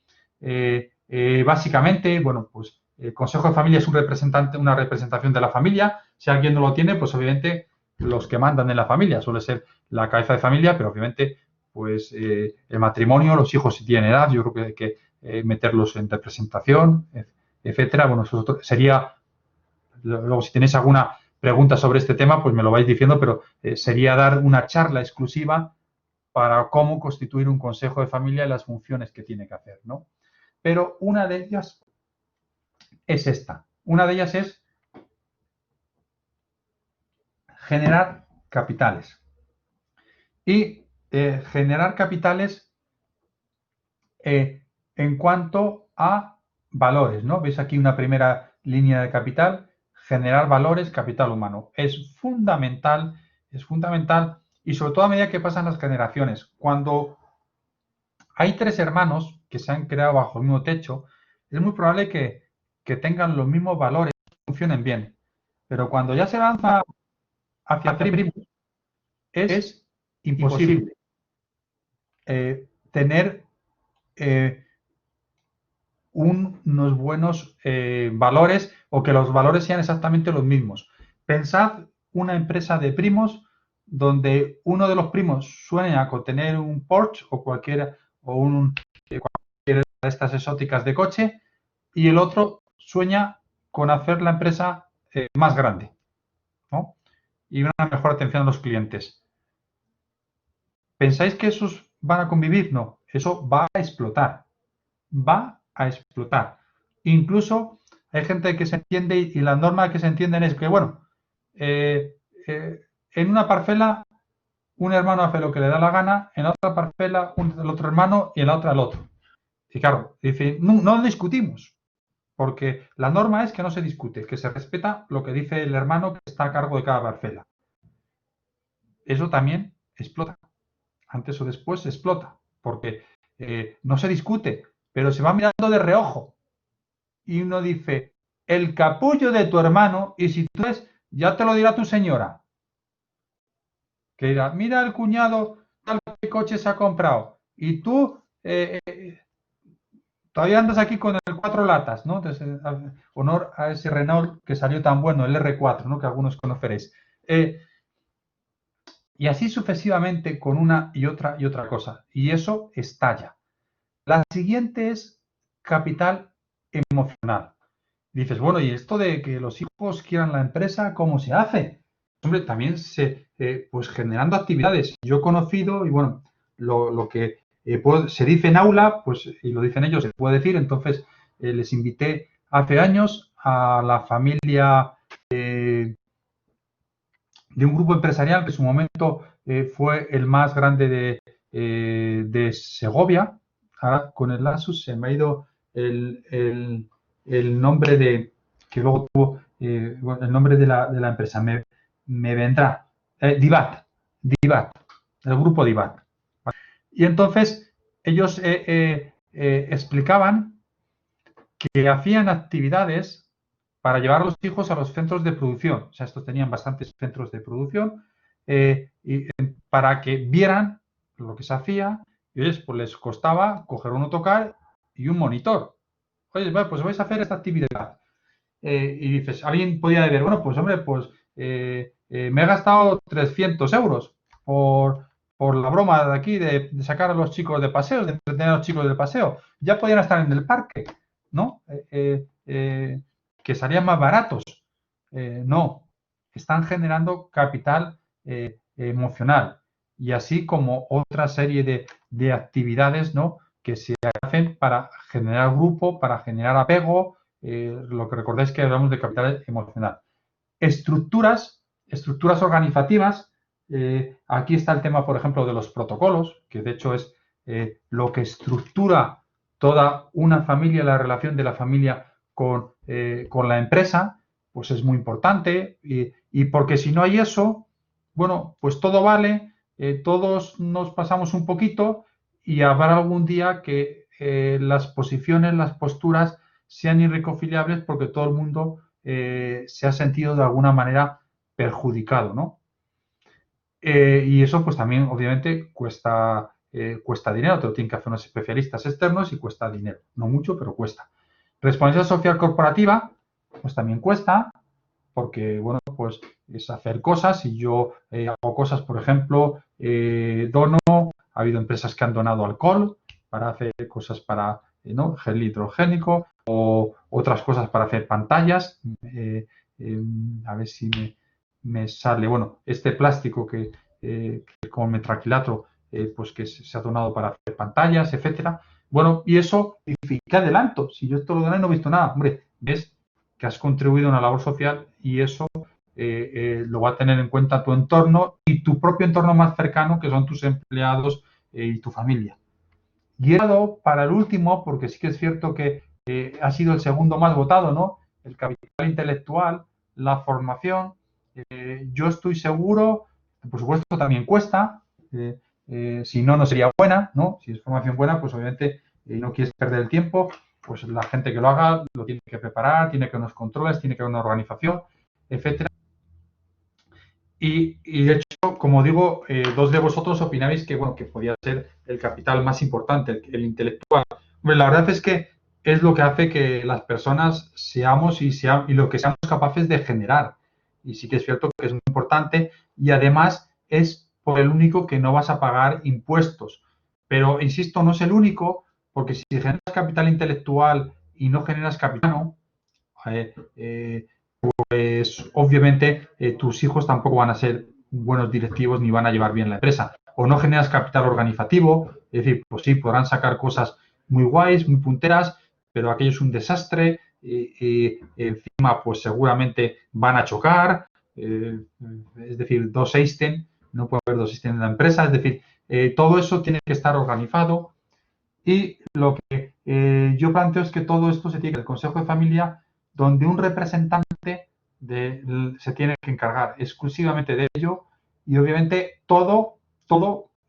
Básicamente, bueno, pues el Consejo de Familia es una representación de la familia. Si alguien no lo tiene, pues obviamente los que mandan en la familia suele ser la cabeza de familia, pero obviamente pues el matrimonio, los hijos si tienen edad, yo creo que hay que meterlos en representación, etcétera. Bueno, eso sería, luego si tenéis alguna pregunta sobre este tema, pues me lo vais diciendo, pero sería dar una charla exclusiva para cómo constituir un consejo de familia y las funciones que tiene que hacer, ¿no? Pero una de ellas es esta. Una de ellas es generar capitales. Y generar capitales en cuanto a valores, ¿no? Veis aquí una primera línea de capital, generar valores, capital humano. Es fundamental y sobre todo a medida que pasan las generaciones. Cuando hay tres hermanos que se han creado bajo el mismo techo, es muy probable que tengan los mismos valores, funcionen bien. Pero cuando ya se avanza hacia primos, es imposible tener unos buenos valores o que los valores sean exactamente los mismos. Pensad una empresa de primos donde uno de los primos sueña con tener un Porsche o cualquiera de estas exóticas de coche y el otro sueña con hacer la empresa más grande, ¿no? Y una mejor atención a los clientes. ¿Pensáis que esos van a convivir? No, eso va a explotar. Va a explotar. Incluso hay gente que se entiende y las normas que se entienden es que, bueno, en una parcela un hermano hace lo que le da la gana, en la otra parcela el otro hermano y en la otra el otro. Y claro, dice, no discutimos, porque la norma es que no se discute, que se respeta lo que dice el hermano que está a cargo de cada parcela. Eso también explota. Antes o después explota, porque no se discute, pero se va mirando de reojo. Y uno dice, el capullo de tu hermano, y si tú es, ya te lo dirá tu señora. Que dirá, mira el cuñado, tal qué coche se ha comprado. Y tú todavía andas aquí con el 4 latas, ¿no? Entonces, honor a ese Renault que salió tan bueno, el R4, ¿no? Que algunos conoceréis. Y así sucesivamente con una y otra cosa. Y eso estalla. La siguiente es capital emocional. Dices, bueno, ¿y esto de que los hijos quieran la empresa, cómo se hace? hombre, también pues generando actividades. Yo he conocido, y bueno, lo que se dice en aula, pues, y lo dicen ellos, se puede decir, entonces les invité hace años a la familia de un grupo empresarial que en su momento fue el más grande de Segovia. Ahora con el Lasus se me ha ido el nombre que luego tuvo, el nombre de la empresa, me vendrá. Divat, el grupo Divat. Y entonces ellos explicaban que hacían actividades para llevar a los hijos a los centros de producción. O sea, estos tenían bastantes centros de producción para que vieran lo que se hacía. Y oye, pues les costaba coger un autocar y un monitor. Oye, pues vais a hacer esta actividad. Y dices, alguien podía decir, bueno, pues hombre, pues me he gastado 300 euros por la broma de aquí de sacar a los chicos de paseo, de entretener a los chicos del paseo. Ya podían estar en el parque, ¿no? Que salían más baratos. No, están generando capital emocional y así como otra serie de actividades, ¿no? Que se hacen para generar grupo, para generar apego, lo que recordáis que hablamos de capital emocional. Estructuras organizativas, aquí está el tema, por ejemplo, de los protocolos, que de hecho es lo que estructura toda una familia, la relación de la familia con la empresa, pues es muy importante y porque si no hay eso, bueno, pues todo vale, todos nos pasamos un poquito y habrá algún día que las posiciones, las posturas sean irreconciliables porque todo el mundo se ha sentido de alguna manera perjudicado, ¿no? Y eso pues también obviamente cuesta dinero, te lo tienen que hacer unos especialistas externos y cuesta dinero, no mucho, pero cuesta. Responsabilidad social corporativa, pues también cuesta, porque, bueno, pues es hacer cosas y yo hago cosas, por ejemplo, dono, ha habido empresas que han donado alcohol para hacer cosas para, ¿no? Gel hidrogénico o otras cosas para hacer pantallas. A ver si me sale, bueno, este plástico que con metraquilato, pues que se ha donado para hacer pantallas, etcétera. Bueno, y eso, ¿qué adelanto? Si yo esto lo doné no he visto nada. Hombre, ves que has contribuido a una labor social y eso lo va a tener en cuenta tu entorno y tu propio entorno más cercano, que son tus empleados y tu familia. Y he dado para el último, porque sí que es cierto que ha sido el segundo más votado, ¿no? El capital intelectual, la formación. Yo estoy seguro, por supuesto también cuesta, si no, no sería buena, ¿no? Si es formación buena, pues obviamente no quieres perder el tiempo, pues la gente que lo haga lo tiene que preparar, tiene que unos controles, tiene que haber una organización, etcétera. Y de hecho, como digo, dos de vosotros opinabais que, bueno, que podía ser el capital más importante, el intelectual. Hombre, la verdad es que es lo que hace que las personas seamos y lo que seamos capaces de generar. Y sí que es cierto que es muy importante y además es por el único que no vas a pagar impuestos. Pero, insisto, no es el único, porque si generas capital intelectual y no generas capital humano, pues obviamente tus hijos tampoco van a ser buenos directivos ni van a llevar bien la empresa. O no generas capital organizativo, es decir, pues sí, podrán sacar cosas muy guays, muy punteras, pero aquello es un desastre, encima pues seguramente van a chocar, es decir, dos Einstein, no puede haber dos Einstein en la empresa, es decir, todo eso tiene que estar organizado y lo que yo planteo es que todo esto se tiene que el Consejo de Familia donde un representante se tiene que encargar exclusivamente de ello y obviamente todo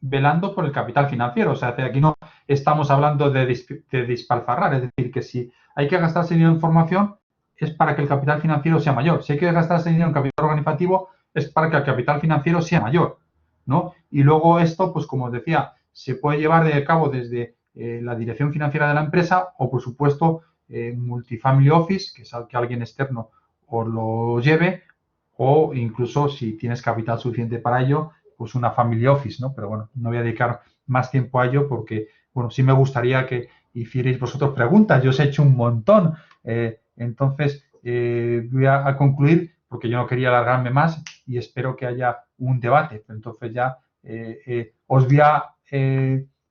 velando por el capital financiero. O sea, aquí no estamos hablando de despilfarrar, es decir, que si hay que gastarse dinero en formación es para que el capital financiero sea mayor. Si hay que gastarse dinero en capital organizativo es para que el capital financiero sea mayor, ¿no? Y luego esto, pues como os decía, se puede llevar de cabo desde la dirección financiera de la empresa o, por supuesto, multifamily office, que es que alguien externo os lo lleve, o incluso si tienes capital suficiente para ello, pues una family office, ¿no? Pero bueno, no voy a dedicar más tiempo a ello porque, bueno, sí me gustaría que hicierais vosotros preguntas. Yo os he hecho un montón. Entonces, voy a concluir porque yo no quería alargarme más y espero que haya un debate. Entonces ya os voy a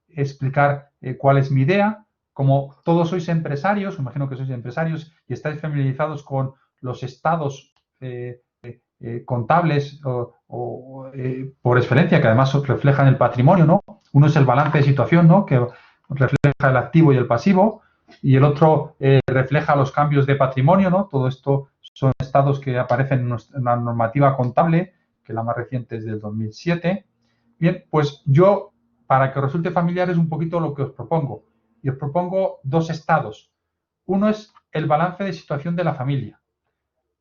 explicar cuál es mi idea. Como todos sois empresarios, imagino que sois empresarios y estáis familiarizados con los estados contables por excelencia, que además reflejan el patrimonio, ¿no? Uno es el balance de situación, ¿no? Que refleja el activo y el pasivo, y el otro refleja los cambios de patrimonio, ¿no? Todo esto son estados que aparecen en la normativa contable, que la más reciente es del 2007. Bien, pues yo, para que os resulte familiar, es un poquito lo que os propongo. Y os propongo dos estados. Uno es el balance de situación de la familia,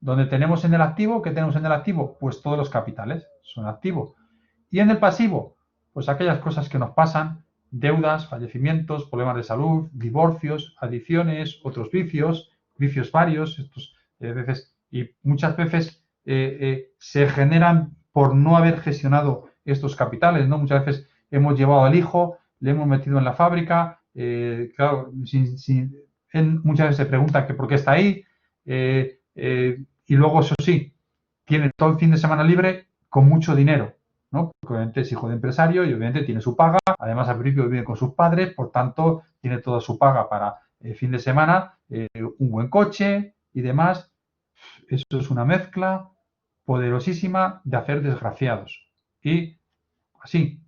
donde tenemos en el activo, ¿qué tenemos en el activo? Pues todos los capitales son activo. Y en el pasivo, pues aquellas cosas que nos pasan, deudas, fallecimientos, problemas de salud, divorcios, adicciones, otros vicios, vicios varios, estos veces, y muchas veces se generan por no haber gestionado estos capitales, ¿no? Muchas veces hemos llevado al hijo, le hemos metido en la fábrica, claro, muchas veces se pregunta que por qué está ahí, y luego, eso sí, tiene todo el fin de semana libre con mucho dinero, ¿no? Porque obviamente es hijo de empresario y obviamente tiene su paga, además al principio vive con sus padres, por tanto tiene toda su paga para el fin de semana, un buen coche y demás. Eso es una mezcla poderosísima de hacer desgraciados. Y así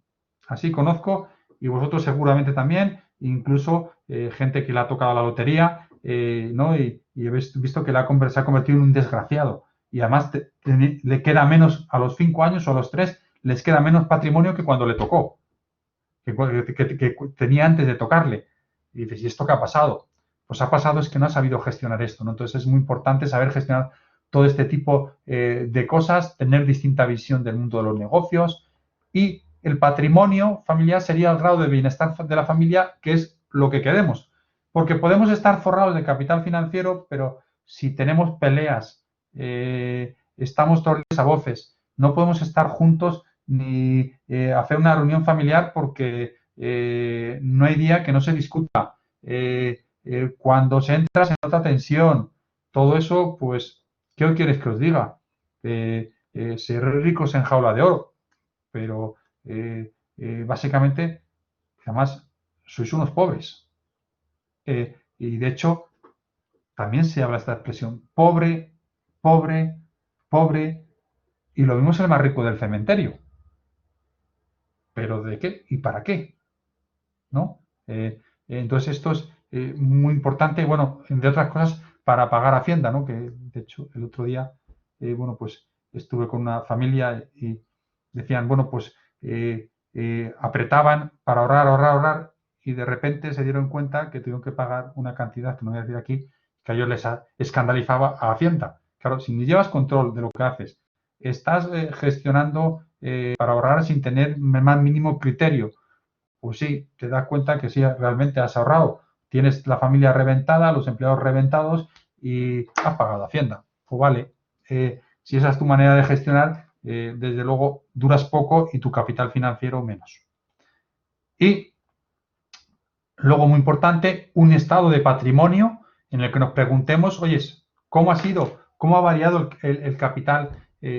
conozco, y vosotros seguramente también, incluso gente que le ha tocado la lotería, ¿no? Y he visto que se ha convertido en un desgraciado. Y además le queda menos, a los 5 años o a los 3, les queda menos patrimonio que cuando le tocó, que tenía antes de tocarle. Y dices, ¿y esto qué ha pasado? Pues ha pasado es que no ha sabido gestionar esto, ¿no? Entonces es muy importante saber gestionar todo este tipo de cosas, tener distinta visión del mundo de los negocios, y el patrimonio familiar sería el grado de bienestar de la familia, que es lo que queremos. Porque podemos estar forrados de capital financiero, pero si tenemos peleas, estamos todos a voces, no podemos estar juntos ni hacer una reunión familiar porque no hay día que no se discuta. Cuando se entra se nota tensión. Todo eso, pues, ¿qué quieres que os diga? Ser ricos en jaula de oro, pero básicamente, además, sois unos pobres. Y de hecho, también se habla esta expresión, pobre, pobre, pobre, y lo vimos el más rico del cementerio. ¿Pero de qué y para qué? ¿No? Entonces esto es muy importante, bueno, entre otras cosas, para pagar Hacienda, ¿no? Que de hecho el otro día, bueno, pues estuve con una familia y decían, bueno, pues apretaban para ahorrar, y de repente se dieron cuenta que tuvieron que pagar una cantidad que no voy a decir aquí, que a ellos les escandalizaba a Hacienda. Claro, si ni llevas control de lo que haces, estás gestionando para ahorrar sin tener el más mínimo criterio, pues sí, te das cuenta que sí, realmente has ahorrado. Tienes la familia reventada, los empleados reventados y has pagado Hacienda. Pues vale, si esa es tu manera de gestionar, desde luego duras poco y tu capital financiero menos. Y luego, muy importante, un estado de patrimonio en el que nos preguntemos, oye, ¿cómo ha sido, cómo ha variado el capital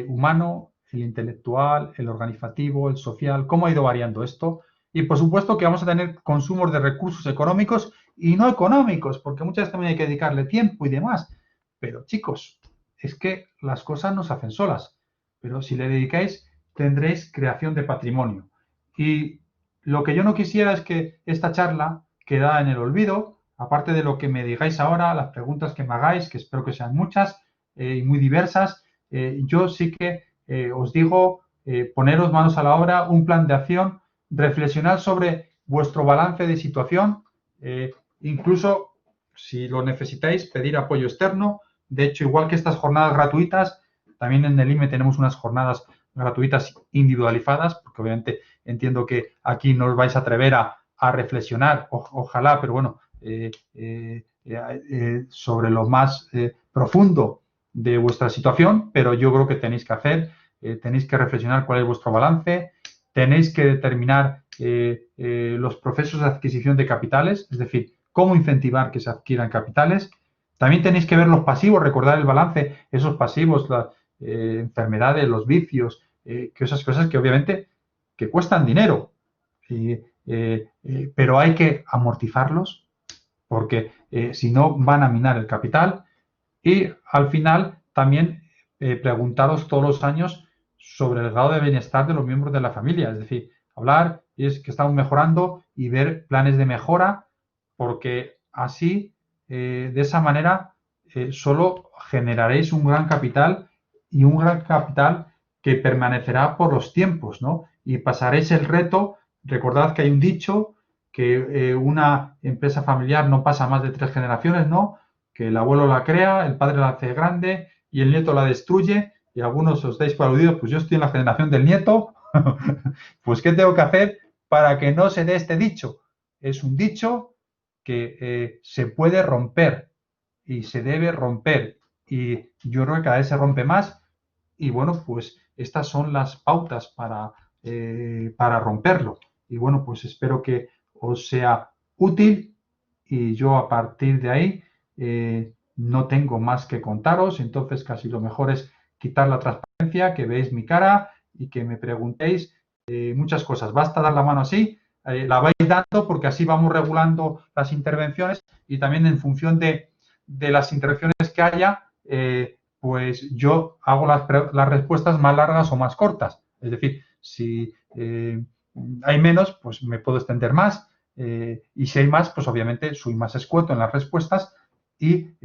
humano, el intelectual, el organizativo, el social? ¿Cómo ha ido variando esto? Y por supuesto que vamos a tener consumos de recursos económicos y no económicos, porque muchas veces también hay que dedicarle tiempo y demás. Pero chicos, es que las cosas no se hacen solas. Pero si le dedicáis, tendréis creación de patrimonio. Y lo que yo no quisiera es que esta charla quede en el olvido, aparte de lo que me digáis ahora, las preguntas que me hagáis, que espero que sean muchas y muy diversas. Yo sí que os digo, poneros manos a la obra, un plan de acción, reflexionar sobre vuestro balance de situación, incluso si lo necesitáis, pedir apoyo externo. De hecho, igual que estas jornadas gratuitas, también en el IME tenemos unas jornadas gratuitas individualizadas, porque obviamente entiendo que aquí no os vais a atrever a reflexionar, ojalá, pero bueno, sobre lo más profundo de vuestra situación, pero yo creo que tenéis que hacer, tenéis que reflexionar cuál es vuestro balance, tenéis que determinar los procesos de adquisición de capitales, es decir, cómo incentivar que se adquieran capitales. También tenéis que ver los pasivos, recordar el balance, esos pasivos, enfermedades, los vicios, que esas cosas que obviamente que cuestan dinero, pero hay que amortizarlos porque si no van a minar el capital y al final también preguntaros todos los años sobre el grado de bienestar de los miembros de la familia, es decir, hablar y es que estamos mejorando y ver planes de mejora porque así, de esa manera, solo generaréis un gran capital y un gran capital que permanecerá por los tiempos, ¿no? Y pasaréis el reto. Recordad que hay un dicho que una empresa familiar no pasa más de 3 generaciones, ¿no? Que el abuelo la crea, el padre la hace grande y el nieto la destruye. Y algunos os dais por aludidos, pues yo estoy en la generación del nieto. Pues ¿qué tengo que hacer para que no se dé este dicho? Es un dicho que se puede romper y se debe romper. Y yo creo que cada vez se rompe más. Y bueno, pues estas son las pautas para romperlo. Y bueno, pues espero que os sea útil y yo a partir de ahí no tengo más que contaros. Entonces casi lo mejor es quitar la transparencia, que veáis mi cara y que me preguntéis muchas cosas. Basta dar la mano así, la vais dando porque así vamos regulando las intervenciones y también en función de las intervenciones que haya, pues yo hago las respuestas más largas o más cortas. Es decir, si hay menos, pues me puedo extender más y si hay más, pues obviamente soy más escueto en las respuestas y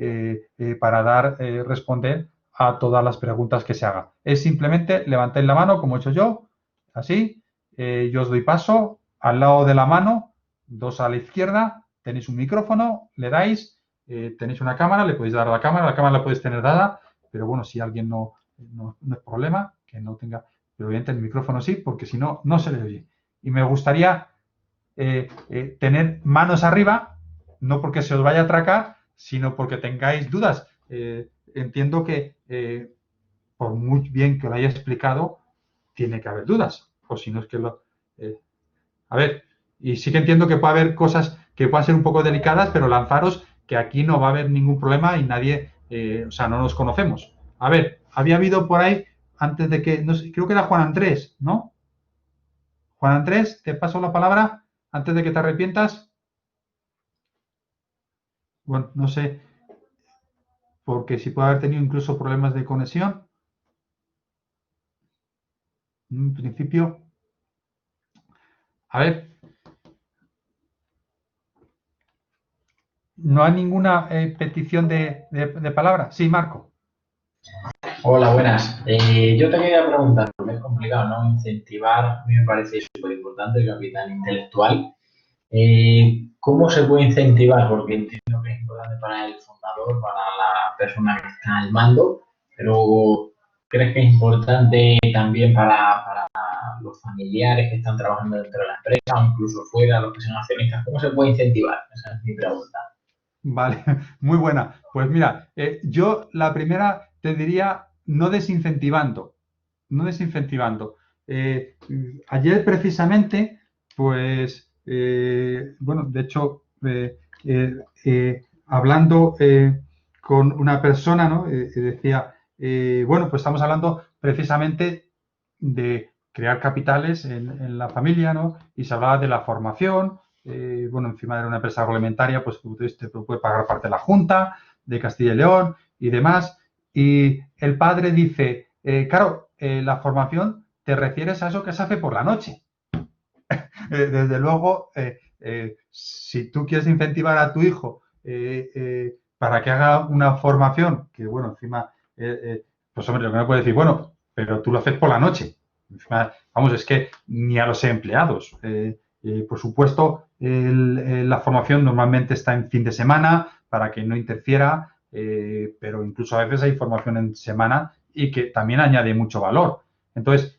para responder a todas las preguntas que se hagan. Es simplemente levantáis la mano, como he hecho yo, así, yo os doy paso, al lado de la mano, 2 a la izquierda, tenéis un micrófono, le dais, tenéis una cámara, le podéis dar a la cámara la podéis tener dada, pero bueno, si alguien no es problema, que no tenga, pero obviamente el micrófono sí, porque si no, no se le oye. Y me gustaría tener manos arriba, no porque se os vaya a atracar, sino porque tengáis dudas. Entiendo que por muy bien que lo haya explicado, tiene que haber dudas, o si no es que a ver, y sí que entiendo que puede haber cosas que puedan ser un poco delicadas, pero lanzaros que aquí no va a haber ningún problema y nadie, o sea, no nos conocemos. A ver, había habido por ahí, antes de que, no sé, creo que era Juan Andrés, ¿no? Juan Andrés, te paso la palabra antes de que te arrepientas. Bueno, no sé, porque si puede haber tenido incluso problemas de conexión. En principio, a ver, no hay ninguna petición de palabra. Sí, Marco. Hola, buenas. Yo te quería preguntar, porque es complicado, ¿no? Incentivar, a mí me parece súper importante el capital intelectual. ¿Cómo se puede incentivar? Porque entiendo que es importante para el fundador, para la persona que está al mando, pero ¿crees que es importante también para los familiares que están trabajando dentro de la empresa o incluso fuera, los que son accionistas? ¿Cómo se puede incentivar? Esa es mi pregunta. Vale, muy buena. Pues mira, yo la primera te diría no desincentivando, no desincentivando. Ayer precisamente, pues, bueno, de hecho, hablando con una persona, ¿no? Decía, bueno, pues estamos hablando precisamente de crear capitales en la familia, ¿no? Y se hablaba de la formación, bueno, encima de una empresa agroalimentaria, pues te puede pagar parte de la Junta de Castilla y León y demás. Y el padre dice, claro, la formación te refieres a eso que se hace por la noche. Desde luego, si tú quieres incentivar a tu hijo para que haga una formación, que bueno, encima, pues hombre, lo que me puede decir, bueno, pero tú lo haces por la noche. Vamos, es que ni a los empleados. Por supuesto, la formación normalmente está en fin de semana para que no interfiera, pero incluso a veces hay formación en semana y que también añade mucho valor. Entonces,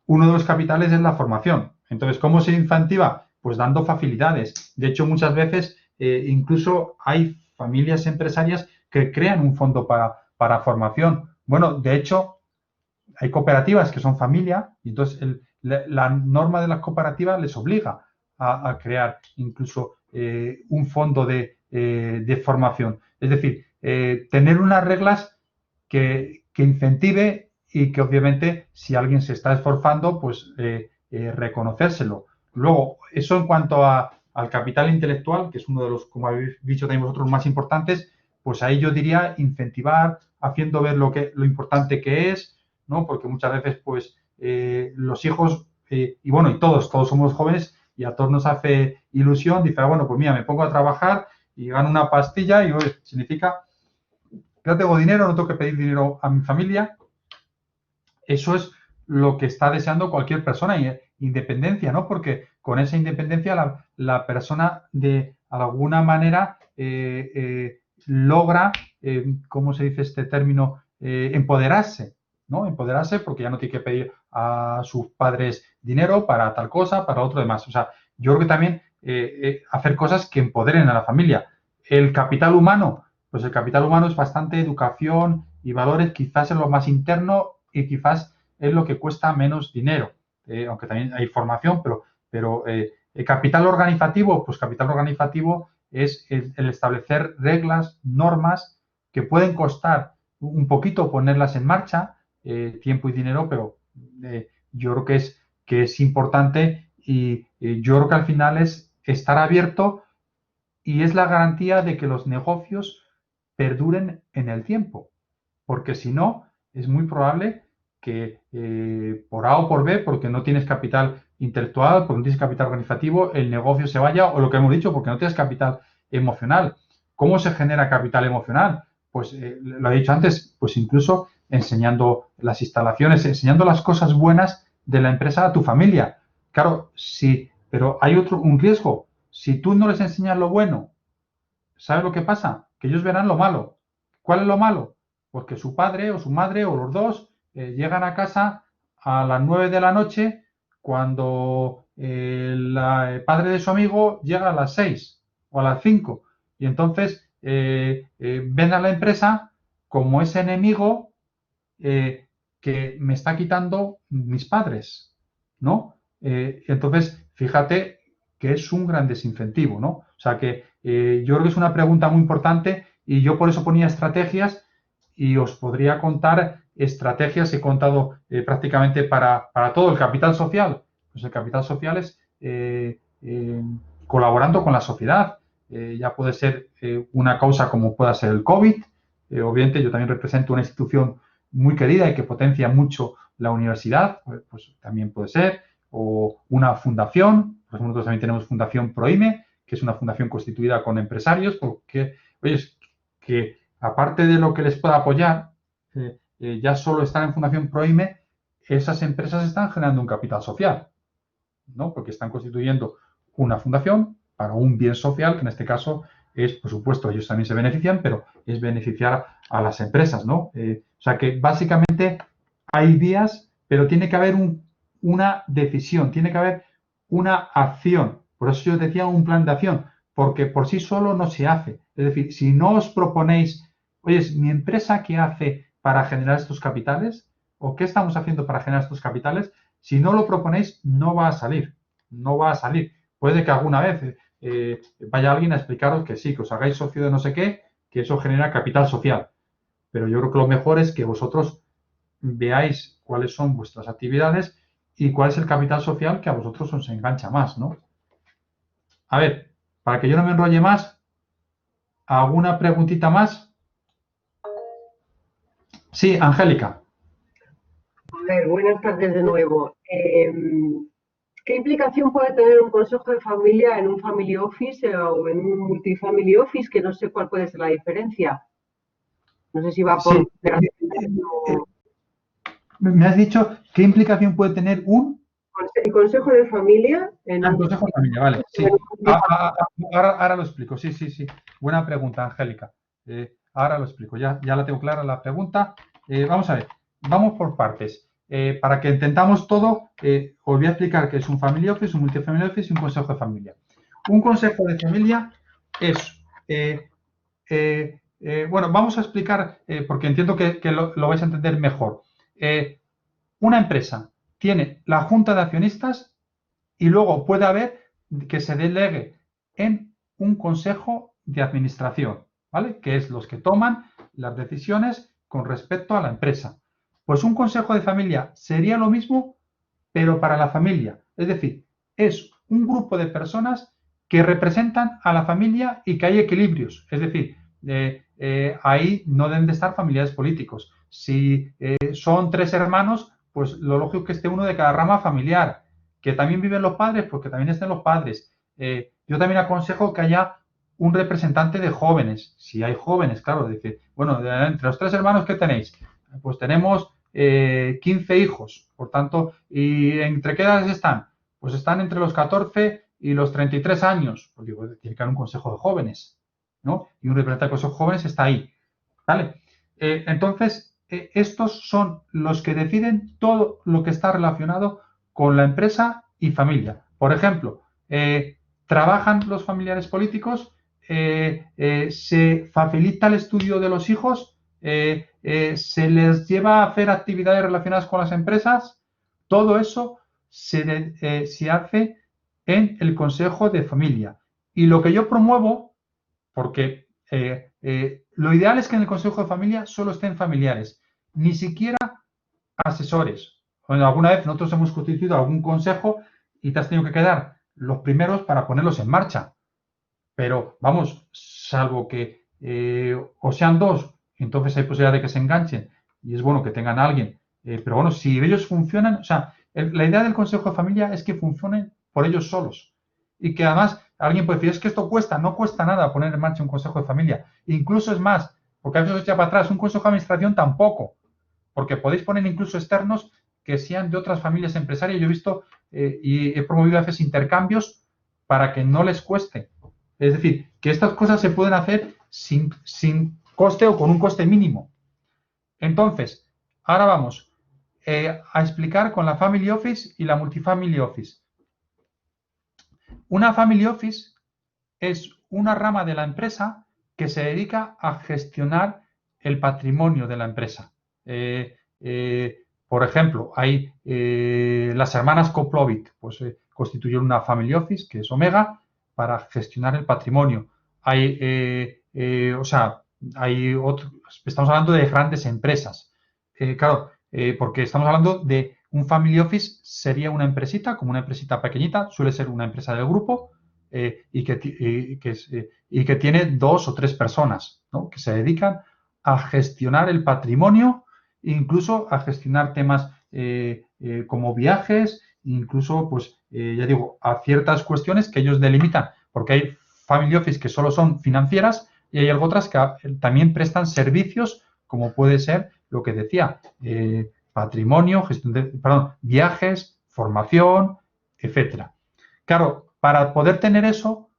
uno de los capitales es la formación. Entonces, ¿cómo se incentiva? Pues dando facilidades. De hecho, muchas veces incluso hay familias empresarias que crean un fondo para formación. Bueno, de hecho, hay cooperativas que son familia y entonces la norma de las cooperativas les obliga a crear incluso un fondo de formación. Es decir, tener unas reglas que que incentive y que obviamente si alguien se está esforzando, pues reconocérselo. Luego, eso en cuanto al capital intelectual, que es uno de los, como habéis dicho también vosotros, más importantes, pues ahí yo diría incentivar, haciendo ver lo importante que es, ¿no? Porque muchas veces, pues, los hijos, y bueno, y todos somos jóvenes y a todos nos hace ilusión, dice, bueno, pues mira, me pongo a trabajar y gano una pastilla y significa que no tengo dinero, no tengo que pedir dinero a mi familia. Eso es lo que está deseando cualquier persona, independencia, ¿no? Porque con esa independencia la persona de alguna manera logra, ¿cómo se dice este término? Empoderarse, ¿no? Empoderarse porque ya no tiene que pedir a sus padres dinero para tal cosa, para otro demás. O sea, yo creo que también hacer cosas que empoderen a la familia. El capital humano, pues el capital humano es bastante educación y valores, quizás en lo más interno y quizás es lo que cuesta menos dinero, aunque también hay formación, pero el capital organizativo, pues capital organizativo es el establecer reglas, normas que pueden costar un poquito ponerlas en marcha, tiempo y dinero, pero yo creo que es importante y yo creo que al final es estar abierto y es la garantía de que los negocios perduren en el tiempo, porque si no, es muy probable que por A o por B, porque no tienes capital intelectual, porque no tienes capital organizativo, el negocio se vaya, o lo que hemos dicho, porque no tienes capital emocional. ¿Cómo se genera capital emocional? Pues lo he dicho antes, pues incluso enseñando las instalaciones, enseñando las cosas buenas de la empresa a tu familia. Claro, sí, pero hay un riesgo. Si tú no les enseñas lo bueno, ¿sabes lo que pasa? Que ellos verán lo malo. ¿Cuál es lo malo? Porque su padre o su madre o los dos llegan a casa a las 9 de la noche cuando el padre de su amigo llega a las 6 o a las 5. Y entonces ven a la empresa como ese enemigo que me está quitando mis padres, ¿no? Entonces, fíjate que es un gran desincentivo, ¿no? O sea que yo creo que es una pregunta muy importante y yo por eso ponía estrategias y os podría contar estrategias, he contado prácticamente para todo el capital social. Pues el capital social es colaborando con la sociedad. Ya puede ser una causa como pueda ser el COVID. Obviamente yo también represento una institución muy querida y que potencia mucho la universidad, pues también puede ser, o una fundación, por ejemplo, nosotros también tenemos Fundación Proime, que es una fundación constituida con empresarios, porque, oye, que aparte de lo que les pueda apoyar, ya solo estar en Fundación Proime, esas empresas están generando un capital social, ¿no? Porque están constituyendo una fundación para un bien social, que en este caso es, por supuesto, ellos también se benefician, pero es beneficiar a las empresas, ¿no? O sea que básicamente hay vías, pero tiene que haber una decisión, tiene que haber una acción. Por eso yo decía un plan de acción, porque por sí solo no se hace. Es decir, si no os proponéis, oye, ¿mi empresa qué hace para generar estos capitales? ¿O qué estamos haciendo para generar estos capitales? Si no lo proponéis, no va a salir. No va a salir. Puede que alguna vez vaya alguien a explicaros que sí, que os hagáis socio de no sé qué, que eso genera capital social. Pero yo creo que lo mejor es que vosotros veáis cuáles son vuestras actividades y cuál es el capital social que a vosotros os engancha más, ¿no? A ver, para que yo no me enrolle más, ¿alguna preguntita más? Sí, Angélica. A ver, buenas tardes de nuevo. ¿Qué implicación puede tener un consejo de familia en un family office o en un multifamily office? Que no sé cuál puede ser la diferencia. No sé si va por... Sí. Me has dicho, ¿qué implicación puede tener el consejo de familia en un... consejo de familia? Vale, sí. Ahora lo explico, sí, sí, sí. Buena pregunta, Angélica. Ahora lo explico, ya la tengo clara la pregunta. Vamos a ver, vamos por partes. Para que entendamos todo, os voy a explicar qué es un family office, un multifamily office y un consejo de familia. Un consejo de familia es... bueno, vamos a explicar, porque entiendo que lo vais a entender mejor. Una empresa tiene la junta de accionistas y luego puede haber que se delegue en un consejo de administración, ¿vale? Que es los que toman las decisiones con respecto a la empresa. Pues un consejo de familia sería lo mismo, pero para la familia. Es decir, es un grupo de personas que representan a la familia y que hay equilibrios. Es decir, ahí no deben de estar familiares políticos. Si son 3 hermanos, pues lo lógico es que esté uno de cada rama familiar. Que también viven los padres, pues que también estén los padres. Yo también aconsejo que haya un representante de jóvenes. Si hay jóvenes, claro, dice, bueno, entre los 3 hermanos, ¿qué tenéis? Pues tenemos 15 hijos, por tanto, ¿y entre qué edades están? Pues están entre los 14 y los 33 años. Pues digo, tiene que haber un consejo de jóvenes, ¿no? Y un representante del consejo de jóvenes está ahí, ¿vale? Entonces, estos son los que deciden todo lo que está relacionado con la empresa y familia. Por ejemplo, trabajan los familiares políticos, se facilita el estudio de los hijos, se les lleva a hacer actividades relacionadas con las empresas. Todo eso se hace en el Consejo de Familia. Y lo que yo promuevo, porque lo ideal es que en el Consejo de Familia solo estén familiares, ni siquiera asesores. Bueno, alguna vez nosotros hemos constituido algún consejo y te has tenido que quedar los primeros para ponerlos en marcha. Pero vamos, salvo que o sean 2, entonces hay posibilidad de que se enganchen y es bueno que tengan a alguien. Pero bueno, si ellos funcionan, o sea, la idea del Consejo de Familia es que funcionen por ellos solos. Y que además alguien puede decir, es que esto cuesta, no cuesta nada poner en marcha un Consejo de Familia. Incluso es más, porque a veces os echa para atrás, un Consejo de Administración tampoco. Porque podéis poner incluso externos que sean de otras familias empresarias. Yo he visto y he promovido a veces intercambios para que no les cueste. Es decir, que estas cosas se pueden hacer sin coste o con un coste mínimo. Entonces, ahora vamos a explicar con la Family Office y la Multifamily Office. Una Family Office es una rama de la empresa que se dedica a gestionar el patrimonio de la empresa. Por ejemplo, hay las hermanas Koplovit, pues constituyen una Family Office, que es Omega, para gestionar el patrimonio. Estamos hablando de grandes empresas. Claro, porque estamos hablando de un Family Office, sería una empresita, como una empresita pequeñita, suele ser una empresa del grupo, y que tiene 2 o 3 personas, ¿no?, que se dedican a gestionar el patrimonio, incluso a gestionar temas como viajes, incluso, pues, ya digo, a ciertas cuestiones que ellos delimitan, porque hay Family Office que solo son financieras y hay otras que también prestan servicios, como puede ser lo que decía, patrimonio, viajes, formación, etcétera. Claro, para poder tener eso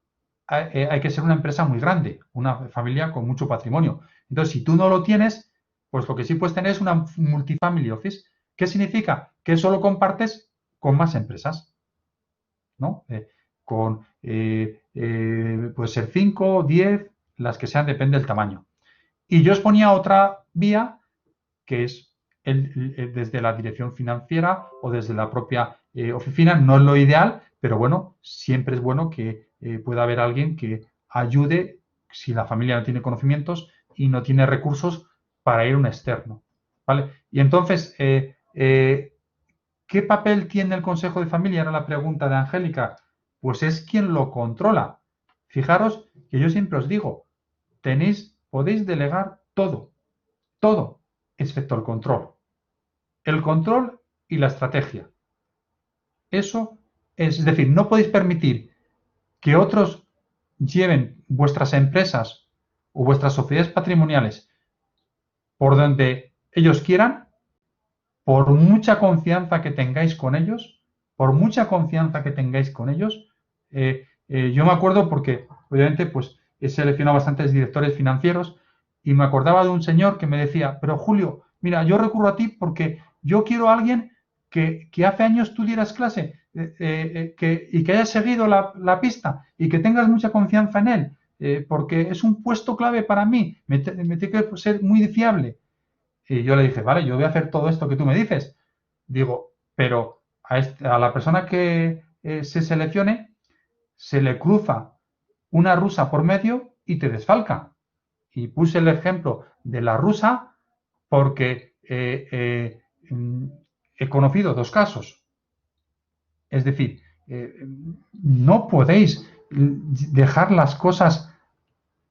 hay que ser una empresa muy grande, una familia con mucho patrimonio. Entonces, si tú no lo tienes, pues lo que sí puedes tener es una multifamily office. ¿Qué significa? Que eso lo compartes con más empresas, ¿no? Puede ser 5, 10, las que sean, depende del tamaño. Y yo os ponía otra vía, que es desde la dirección financiera o desde la propia oficina. No es lo ideal, pero bueno, siempre es bueno que pueda haber alguien que ayude si la familia no tiene conocimientos y no tiene recursos para ir a un externo, ¿vale? Y entonces, ¿qué papel tiene el Consejo de Familia? Era la pregunta de Angélica. Pues es quien lo controla. Fijaros que yo siempre os digo, podéis delegar todo, excepto el control. El control y la estrategia. Eso es decir, no podéis permitir que otros lleven vuestras empresas o vuestras sociedades patrimoniales por donde ellos quieran, por mucha confianza que tengáis con ellos, yo me acuerdo porque, obviamente, pues he seleccionado bastantes directores financieros y me acordaba de un señor que me decía, pero Julio, mira, yo recurro a ti porque yo quiero a alguien que hace años tú dieras clase y que haya seguido la pista y que tengas mucha confianza en él, porque es un puesto clave para mí, me tiene que ser muy fiable. Y yo le dije, vale, yo voy a hacer todo esto que tú me dices. Digo, pero a la persona que se seleccione se le cruza una rusa por medio y te desfalca. Y puse el ejemplo de la rusa porque he conocido 2 casos. Es decir, no podéis dejar las cosas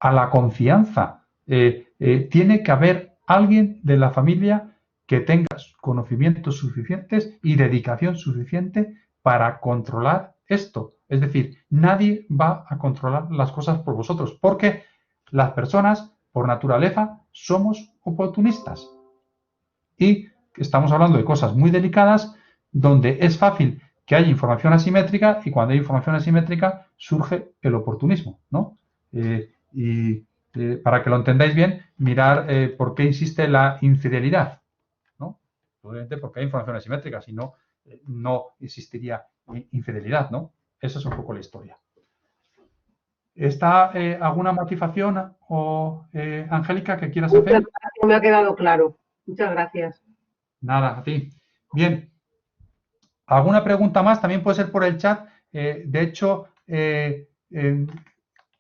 a la confianza. Tiene que haber alguien de la familia que tenga conocimientos suficientes y dedicación suficiente para controlar esto. Es decir, nadie va a controlar las cosas por vosotros, porque las personas, por naturaleza, somos oportunistas. Y estamos hablando de cosas muy delicadas donde es fácil que haya información asimétrica, y cuando hay información asimétrica surge el oportunismo, ¿no? Para que lo entendáis bien, mirar por qué insiste la infidelidad, ¿no? Obviamente porque hay información asimétrica, si no, no existiría infidelidad, ¿no? Esa es un poco la historia. ¿Está alguna motivación o Angélica que quieras hacer? No me ha quedado claro. Muchas gracias. Nada, a ti. Bien. ¿Alguna pregunta más? También puede ser por el chat. De hecho,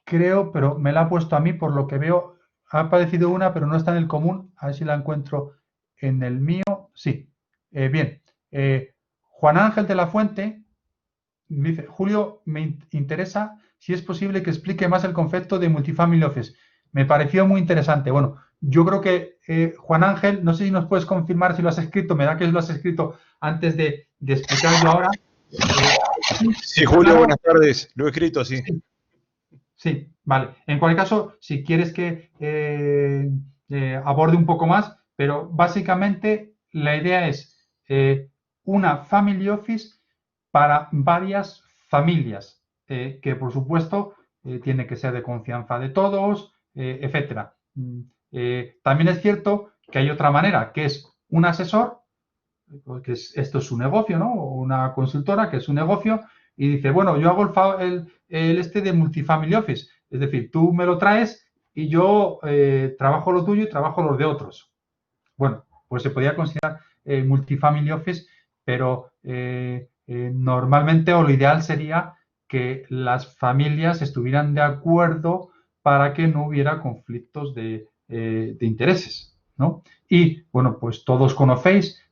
creo, pero me la ha puesto a mí, por lo que veo, ha aparecido una, pero no está en el común. A ver si la encuentro en el mío. Sí. Bien. Juan Ángel de la Fuente dice: Julio, me interesa si es posible que explique más el concepto de multifamily office. Me pareció muy interesante. Bueno, yo creo que, Juan Ángel, no sé si nos puedes confirmar si lo has escrito. Me da que lo has escrito antes de explicarlo ahora. Sí, Julio, buenas tardes. Lo he escrito, sí. Sí, vale. En cualquier caso, si quieres que aborde un poco más, pero básicamente la idea es una family office para varias familias, que por supuesto tiene que ser de confianza de todos, etcétera. También es cierto que hay otra manera, que es un asesor, porque esto es su negocio, ¿no? O una consultora que es su negocio, y dice: bueno, yo hago el este de multifamily office, es decir, tú me lo traes y yo trabajo lo tuyo y trabajo los de otros. Bueno, pues se podría considerar multifamily office, pero normalmente, o lo ideal sería que las familias estuvieran de acuerdo para que no hubiera conflictos de intereses, ¿no? Y, bueno, pues todos conocéis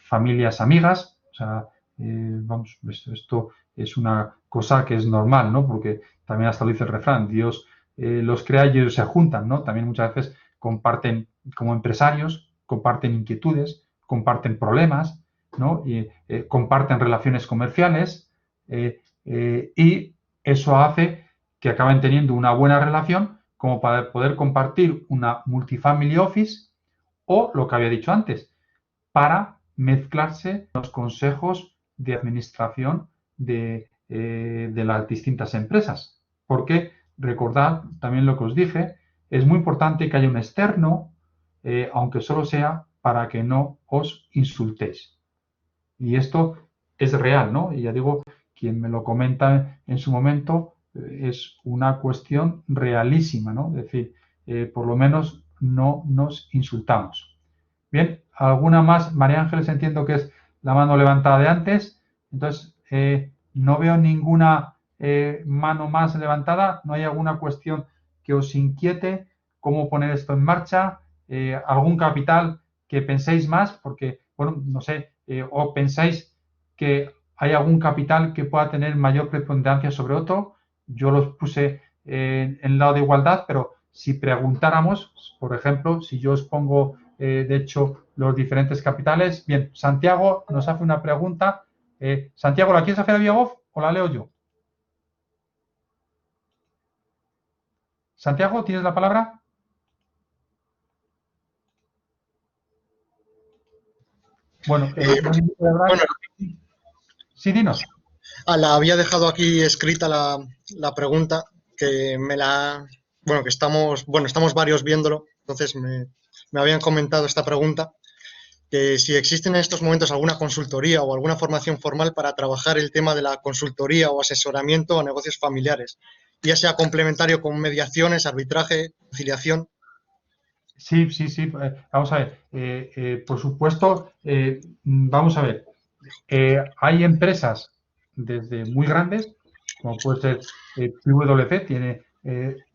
familias amigas, o sea, vamos, esto es una cosa que es normal, ¿no? Porque también hasta lo dice el refrán: Dios los crea y ellos se juntan, ¿no? También muchas veces comparten, como empresarios, comparten inquietudes, comparten problemas, ¿no? Y comparten relaciones comerciales, y eso hace que acaben teniendo una buena relación como para poder compartir una multifamily office, o lo que había dicho antes, para mezclarse los consejos de administración de las distintas empresas. Porque recordad también lo que os dije, es muy importante que haya un externo, aunque solo sea para que no os insultéis. Y esto es real, ¿no? Y ya digo, quien me lo comenta en su momento, es una cuestión realísima, ¿no? Es decir, por lo menos no nos insultamos. Bien, ¿alguna más? María Ángeles, entiendo que es la mano levantada de antes. Entonces, no veo ninguna mano más levantada. ¿No hay alguna cuestión que os inquiete? ¿Cómo poner esto en marcha? ¿Algún capital que penséis más? Porque, bueno, no sé, o pensáis que hay algún capital que pueda tener mayor preponderancia sobre otro. Yo los puse en el lado de igualdad, pero si preguntáramos, por ejemplo, si yo os pongo, de hecho, los diferentes capitales. Bien, Santiago nos hace una pregunta. Santiago, ¿la quieres hacer a Viagov o la leo yo? Santiago, ¿tienes la palabra? Bueno, bueno, sí, dinos. La había dejado aquí escrita la pregunta, que que estamos varios viéndolo, entonces me habían comentado esta pregunta, que si existen en estos momentos alguna consultoría o alguna formación formal para trabajar el tema de la consultoría o asesoramiento a negocios familiares, ya sea complementario con mediaciones, arbitraje, conciliación. Sí. Vamos a ver. Por supuesto, vamos a ver. Hay empresas desde muy grandes, como puede ser PwC, tiene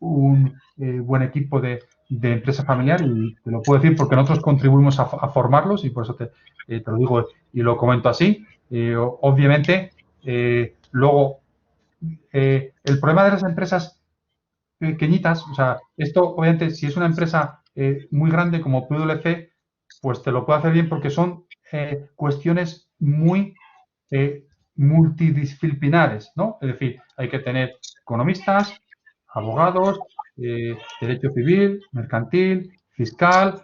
un buen equipo de de empresa familiar y te lo puedo decir porque nosotros contribuimos a formarlos y por eso te lo digo y lo comento así. Obviamente, luego, el problema de las empresas pequeñitas, o sea, esto obviamente si es una empresa muy grande como PwC, pues te lo puede hacer bien porque son cuestiones muy multidisciplinares, ¿no? Es decir, hay que tener economistas, abogados, derecho civil, mercantil, fiscal,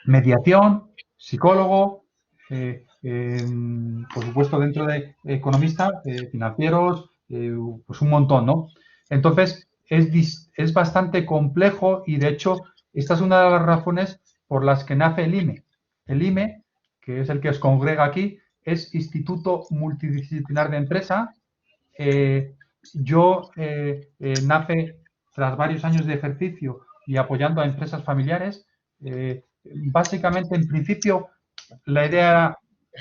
mediación, psicólogo, por supuesto dentro de economistas, financieros, pues un montón, ¿no? Entonces, es bastante complejo y de hecho esta es una de las razones por las que nace el IME. El IME, que es el que os congrega aquí, es Instituto Multidisciplinar de Empresa. Nace tras varios años de ejercicio y apoyando a empresas familiares. Básicamente, en principio, la idea era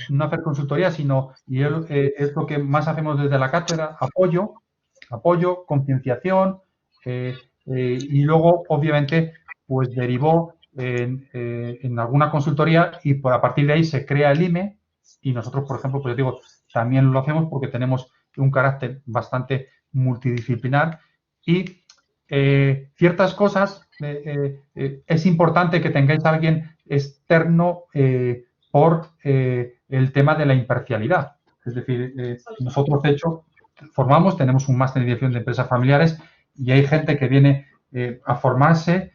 no hacer consultoría, sino, y es lo que más hacemos desde la cátedra, apoyo, concienciación, y luego, obviamente, pues derivó en alguna consultoría y a partir de ahí se crea el IME y nosotros, por ejemplo, pues digo, también lo hacemos porque tenemos un carácter bastante multidisciplinar y ciertas cosas es importante que tengáis a alguien externo por el tema de la imparcialidad. Es decir, nosotros, de hecho, tenemos un máster en dirección de empresas familiares y hay gente que viene a formarse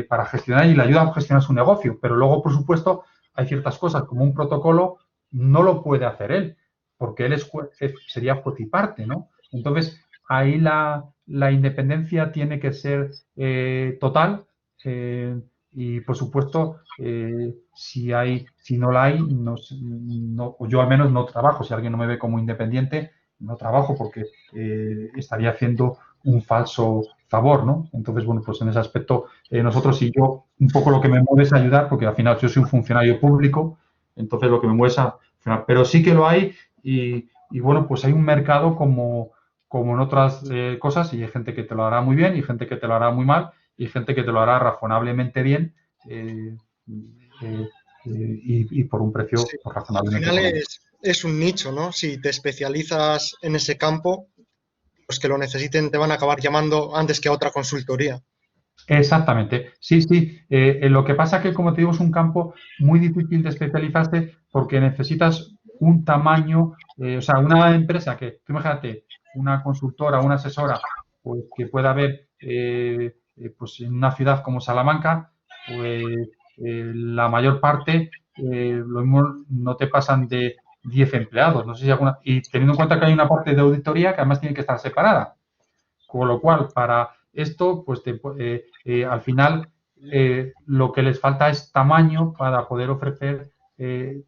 para gestionar y le ayuda a gestionar su negocio. Pero luego, por supuesto, hay ciertas cosas como un protocolo, no lo puede hacer él, porque él sería juez y parte, ¿no? Entonces, ahí la independencia tiene que ser total y, por supuesto, si no la hay, yo al menos no trabajo. Si alguien no me ve como independiente, no trabajo porque estaría haciendo un falso favor, ¿no? Entonces, bueno, pues en ese aspecto, nosotros y yo, un poco lo que me mueve es ayudar, porque al final yo soy un funcionario público, entonces lo que me mueve es pero sí que lo hay y bueno, pues hay un mercado como en otras cosas y hay gente que te lo hará muy bien y gente que te lo hará muy mal y gente que te lo hará razonablemente bien y por un precio Sí. razonablemente Al final económico. es un nicho, ¿no? Si te especializas en ese campo, los que lo necesiten te van a acabar llamando antes que a otra consultoría. Exactamente, sí, sí. Lo que pasa que, como te digo, es un campo muy difícil de especializarse porque necesitas un tamaño, o sea, una empresa que, tú imagínate, una consultora, una asesora, pues que pueda haber, pues en una ciudad como Salamanca, pues la mayor parte, lo mismo no te pasan de 10 empleados, no sé si alguna, y teniendo en cuenta que hay una parte de auditoría que además tiene que estar separada. Con lo cual, para esto, pues al final lo que les falta es tamaño para poder ofrecer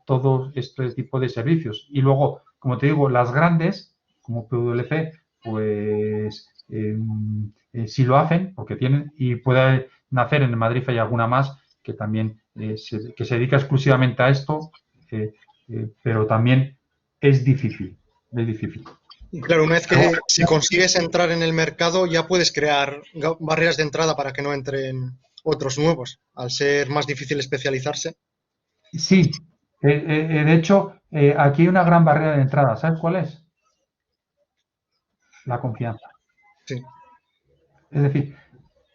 todo este tipo de servicios. Y luego, como te digo, las grandes, como PwC, pues sí lo hacen porque tienen y puede nacer en Madrid hay alguna más que también que se dedica exclusivamente a esto, pero también es difícil, es difícil. Y claro, una vez que si consigues entrar en el mercado, ya puedes crear barreras de entrada para que no entren otros nuevos, al ser más difícil especializarse. Sí, de hecho, aquí hay una gran barrera de entrada. ¿Sabes cuál es? La confianza. Sí. Es decir,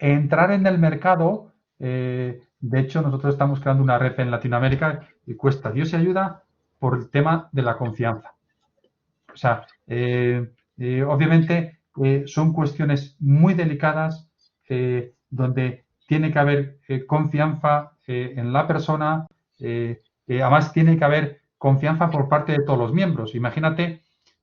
entrar en el mercado, de hecho, nosotros estamos creando una red en Latinoamérica y cuesta Dios y ayuda por el tema de la confianza. O sea, obviamente son cuestiones muy delicadas donde tiene que haber confianza en la persona, además tiene que haber confianza por parte de todos los miembros. Imagínate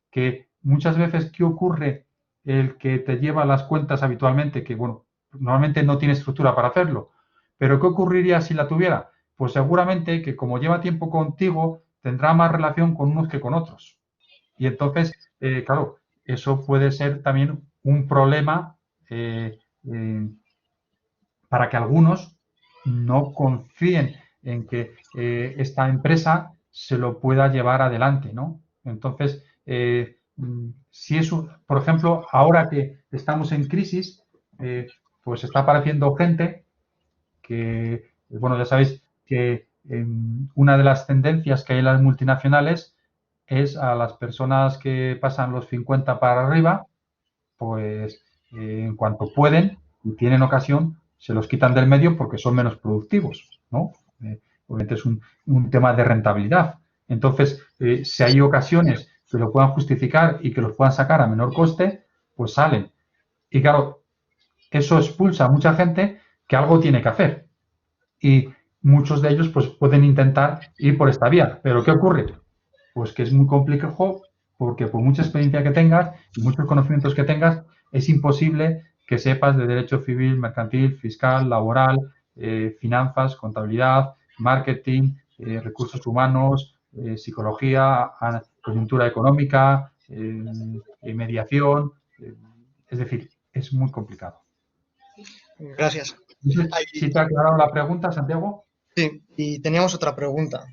que muchas veces, ¿qué ocurre? El que te lleva las cuentas habitualmente, que bueno, normalmente no tiene estructura para hacerlo, pero ¿qué ocurriría si la tuviera? Pues seguramente que como lleva tiempo contigo, tendrá más relación con unos que con otros. Y entonces, claro, eso puede ser también un problema para que algunos no confíen en que esta empresa se lo pueda llevar adelante, ¿no? Entonces, si es, por ejemplo, ahora que estamos en crisis, pues está apareciendo gente que, bueno, ya sabéis que una de las tendencias que hay en las multinacionales es a las personas que pasan los 50 para arriba, pues en cuanto pueden y tienen ocasión, se los quitan del medio porque son menos productivos, ¿no? Obviamente es un tema de rentabilidad. Entonces, si hay ocasiones que lo puedan justificar y que los puedan sacar a menor coste, pues salen. Y claro, eso expulsa a mucha gente que algo tiene que hacer. Y muchos de ellos pues pueden intentar ir por esta vía. Pero ¿qué ocurre? Pues que es muy complejo porque por mucha experiencia que tengas y muchos conocimientos que tengas, es imposible que sepas de derecho civil, mercantil, fiscal, laboral, finanzas, contabilidad, marketing, recursos humanos, psicología, coyuntura económica, mediación. Es decir, es muy complicado. Gracias. ¿Sí te ha aclarado la pregunta, Santiago? Sí, y teníamos otra pregunta.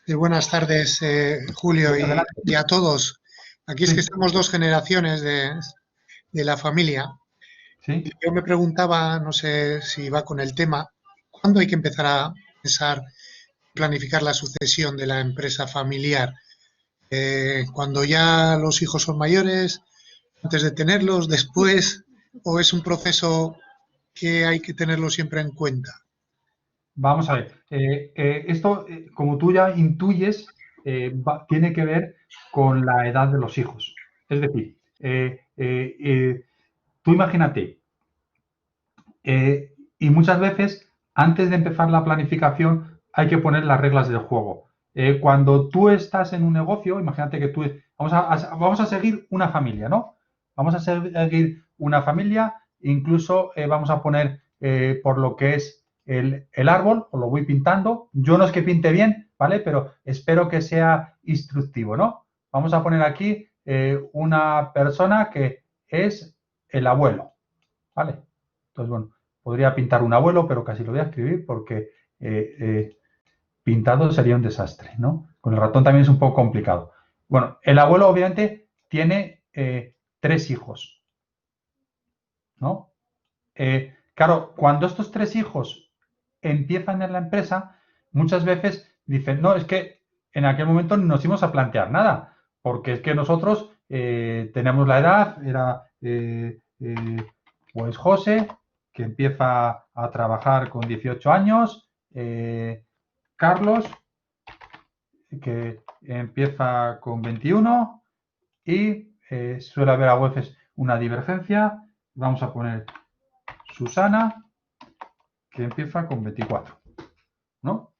Buenas tardes, Julio, y a todos. Aquí es que estamos dos generaciones de la familia. Sí. Yo me preguntaba, no sé si va con el tema, ¿cuándo hay que empezar a pensar, planificar la sucesión de la empresa familiar? ¿Cuando ya los hijos son mayores, antes de tenerlos, después, o es un proceso que hay que tenerlo siempre en cuenta? Vamos a ver, esto, como tú ya intuyes, tiene que ver con la edad de los hijos. Es decir, tú imagínate, y muchas veces, antes de empezar la planificación, hay que poner las reglas del juego. Cuando tú estás en un negocio, imagínate que tú, vamos a seguir una familia, ¿no? Vamos a seguir una familia, incluso vamos a poner por lo que es el árbol, os lo voy pintando. Yo no es que pinte bien, ¿vale? Pero espero que sea instructivo, ¿no? Vamos a poner aquí una persona que es el abuelo, ¿vale? Entonces, bueno, podría pintar un abuelo, pero casi lo voy a escribir porque pintado sería un desastre, ¿no? Con el ratón también es un poco complicado. Bueno, el abuelo obviamente tiene 3 hijos, ¿no? Claro, cuando estos 3 hijos empiezan en la empresa, muchas veces dicen, no, es que en aquel momento no nos íbamos a plantear nada, porque es que nosotros tenemos la edad, era pues José, que empieza a trabajar con 18 años, Carlos, que empieza con 21 y suele haber a veces una divergencia. Vamos a poner Susana, que empieza con 24, ¿no?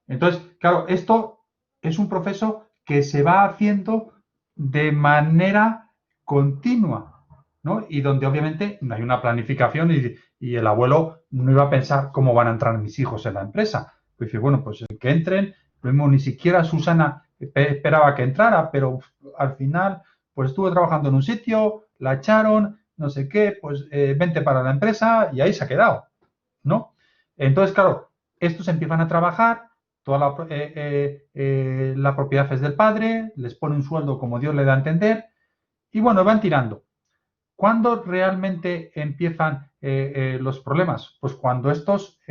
Entonces, claro, esto es un proceso que se va haciendo de manera continua, ¿no? Y donde obviamente no hay una planificación y el abuelo no iba a pensar cómo van a entrar mis hijos en la empresa. Pues dice, bueno, pues que entren, lo mismo ni siquiera Susana esperaba que entrara, pero al final pues estuvo trabajando en un sitio, la echaron, no sé qué, pues vente para la empresa y ahí se ha quedado, ¿no? Entonces, claro, estos empiezan a trabajar, toda la propiedad es del padre, les pone un sueldo como Dios le da a entender, y bueno, van tirando. ¿Cuándo realmente empiezan los problemas? Pues cuando estos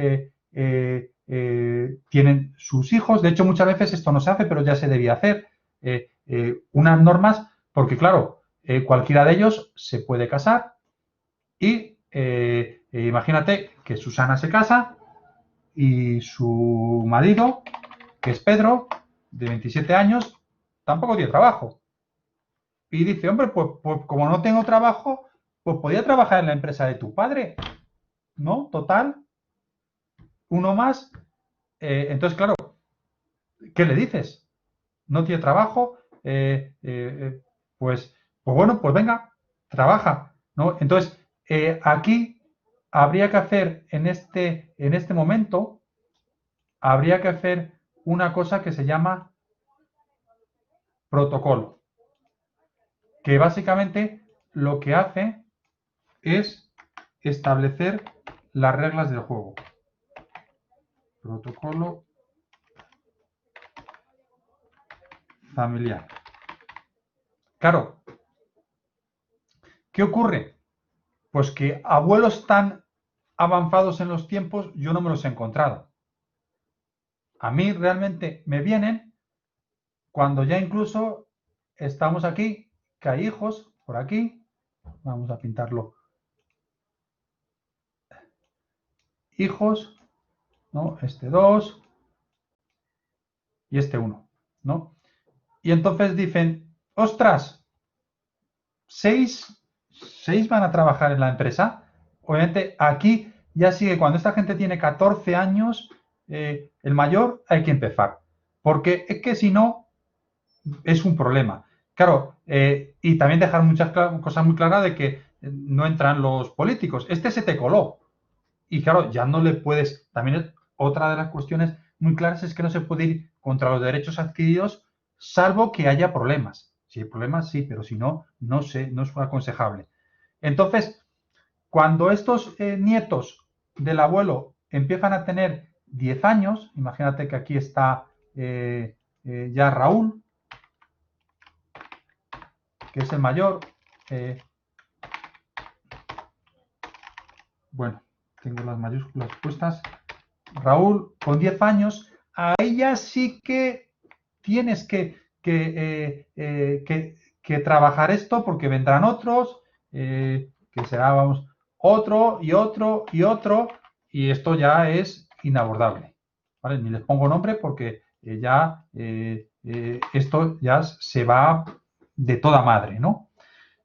tienen sus hijos. De hecho, muchas veces esto no se hace, pero ya se debía hacer. Unas normas, porque claro, cualquiera de ellos se puede casar y imagínate que Susana se casa y su marido, que es Pedro, de 27 años, tampoco tiene trabajo. Y dice, hombre, pues como no tengo trabajo, pues podía trabajar en la empresa de tu padre, ¿no? Total, uno más. Entonces, claro, ¿qué le dices? No tiene trabajo, pues bueno, pues venga, trabaja, ¿no? Entonces, aquí habría que hacer en este momento, habría que hacer una cosa que se llama protocolo, que básicamente lo que hace es establecer las reglas del juego. Protocolo familiar. Claro, ¿qué ocurre? Pues que abuelos tan avanzados en los tiempos yo no me los he encontrado. A mí realmente me vienen cuando ya incluso estamos aquí, que hay hijos por aquí. Vamos a pintarlo. Hijos, ¿no? Este 2 y este 1, ¿no? Y entonces dicen, ostras, 6 van a trabajar en la empresa. Obviamente aquí ya sigue, cuando esta gente tiene 14 años, el mayor hay que empezar. Porque es que si no, es un problema. Claro, y también dejar muchas cosas muy claras de que no entran los políticos. Este se te coló. Y claro, ya no le puedes. También otra de las cuestiones muy claras es que no se puede ir contra los derechos adquiridos salvo que haya problemas. Si hay problemas, sí, pero si no, no sé, no es aconsejable. Entonces, cuando estos nietos del abuelo empiezan a tener 10 años, imagínate que aquí está ya Raúl, que es el mayor. Bueno, tengo las mayúsculas puestas. Raúl, con 10 años, ahí ya sí que tienes que trabajar esto porque vendrán otros, que será, vamos, otro y otro y otro, y esto ya es inabordable. ¿Vale? Ni les pongo nombre porque esto ya se va de toda madre, ¿no?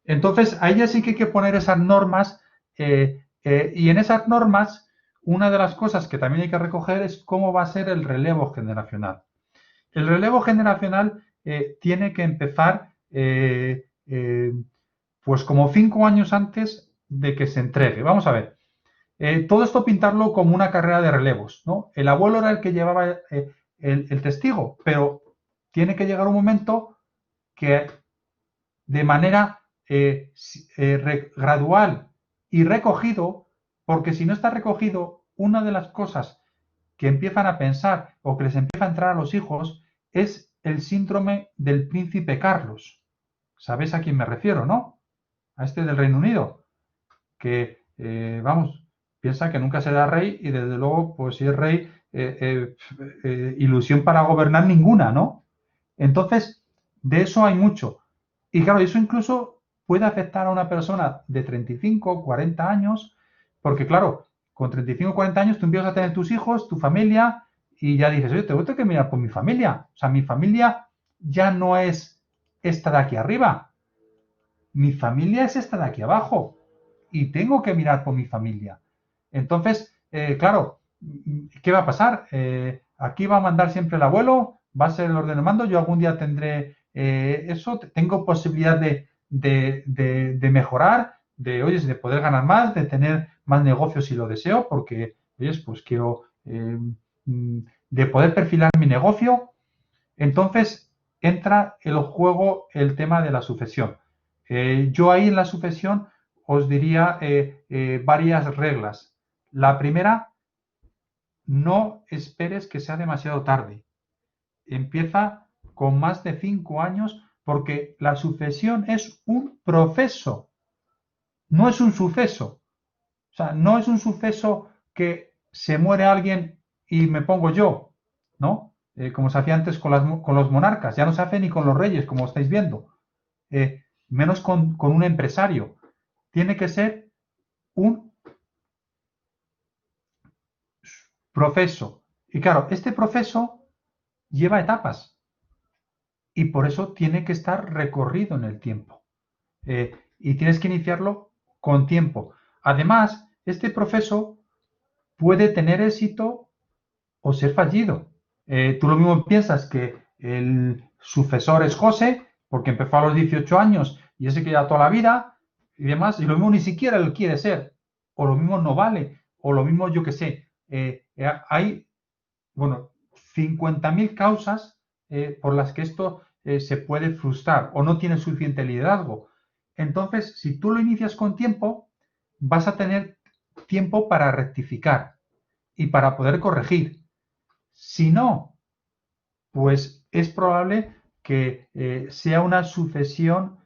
Entonces, ahí ya sí que hay que poner esas normas y en esas normas, una de las cosas que también hay que recoger es cómo va a ser el relevo generacional. El relevo generacional tiene que empezar pues como 5 años antes de que se entregue. Vamos a ver. Todo esto pintarlo como una carrera de relevos, ¿no? El abuelo era el que llevaba el testigo, pero tiene que llegar un momento que de manera gradual y recogido, porque si no está recogido, una de las cosas que empiezan a pensar o que les empieza a entrar a los hijos es el síndrome del príncipe Carlos. ¿Sabéis a quién me refiero, no? A este del Reino Unido, que, vamos, piensa que nunca será rey y desde luego, pues si es rey, ilusión para gobernar ninguna, ¿no? Entonces, de eso hay mucho. Y claro, eso incluso puede afectar a una persona de 35, 40 años, porque claro, con 35, 40 años tú empiezas a tener tus hijos, tu familia, y ya dices, oye, tengo que mirar por mi familia. O sea, mi familia ya no es esta de aquí arriba. Mi familia es esta de aquí abajo. Y tengo que mirar por mi familia. Entonces, claro, ¿qué va a pasar? Aquí va a mandar siempre el abuelo, va a ser el orden de mando, yo algún día tendré eso, tengo posibilidad de mejorar, de poder ganar más, de tener más negocios si lo deseo, porque, oyes, pues quiero de poder perfilar mi negocio. Entonces entra en juego el tema de la sucesión. Yo ahí en la sucesión os diría varias reglas. La primera, no esperes que sea demasiado tarde. Empieza con más de 5 años porque la sucesión es un proceso, no es un suceso. O sea, no es un suceso que se muere alguien y me pongo yo, ¿no? Como se hacía antes con los monarcas, ya no se hace ni con los reyes, como estáis viendo. Menos con un empresario. Tiene que ser un proceso. Y claro, este proceso lleva etapas y por eso tiene que estar recorrido en el tiempo. Y tienes que iniciarlo con tiempo. Además, este proceso puede tener éxito o ser fallido. Tú lo mismo piensas que el sucesor es José, porque empezó a los 18 años y ese que ya toda la vida y demás, y lo mismo ni siquiera él quiere ser, o lo mismo no vale, o lo mismo yo que sé. Hay, bueno, 50.000 causas por las que esto se puede frustrar o no tiene suficiente liderazgo. Entonces, si tú lo inicias con tiempo, vas a tener tiempo para rectificar y para poder corregir. Si no, pues es probable que sea una sucesión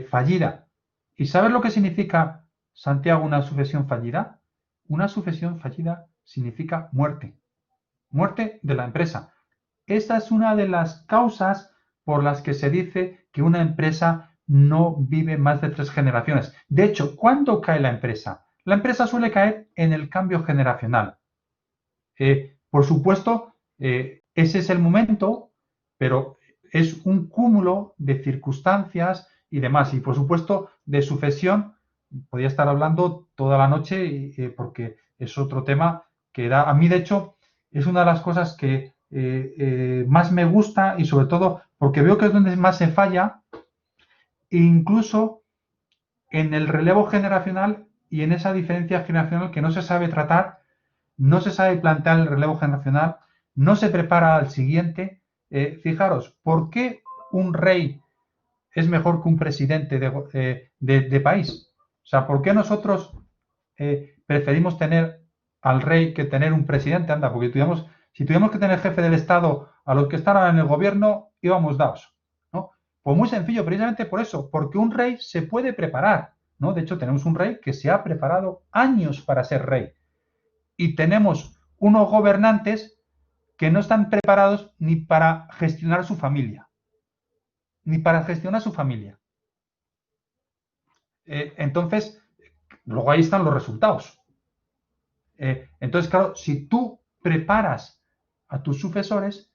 fallida. ¿Y sabes lo que significa, Santiago, una sucesión fallida? una sucesión fallida significa muerte. Muerte de la empresa. Esa es una de las causas por las que se dice que una empresa no vive más de 3 generaciones. De hecho, ¿cuándo cae la empresa? La empresa suele caer en el cambio generacional. Por supuesto, ese es el momento, pero es un cúmulo de circunstancias y demás. Y por supuesto, de sucesión, podría estar hablando toda la noche porque es otro tema que da. A mí, de hecho, es una de las cosas que más me gusta y sobre todo porque veo que es donde más se falla, incluso en el relevo generacional y en esa diferencia generacional que no se sabe tratar, no se sabe plantear el relevo generacional, no se prepara al siguiente. Fijaros, ¿por qué un rey es mejor que un presidente de país? O sea, ¿por qué nosotros preferimos tener al rey que tener un presidente? Anda, porque si tuviéramos que tener jefe del Estado a los que están en el gobierno, íbamos dados, ¿no? Pues muy sencillo, precisamente por eso, porque un rey se puede preparar, ¿no? De hecho, tenemos un rey que se ha preparado años para ser rey. Y tenemos unos gobernantes que no están preparados ni para gestionar su familia. Ni para gestionar su familia. Entonces, luego ahí están los resultados. Entonces, claro, si tú preparas a tus sucesores,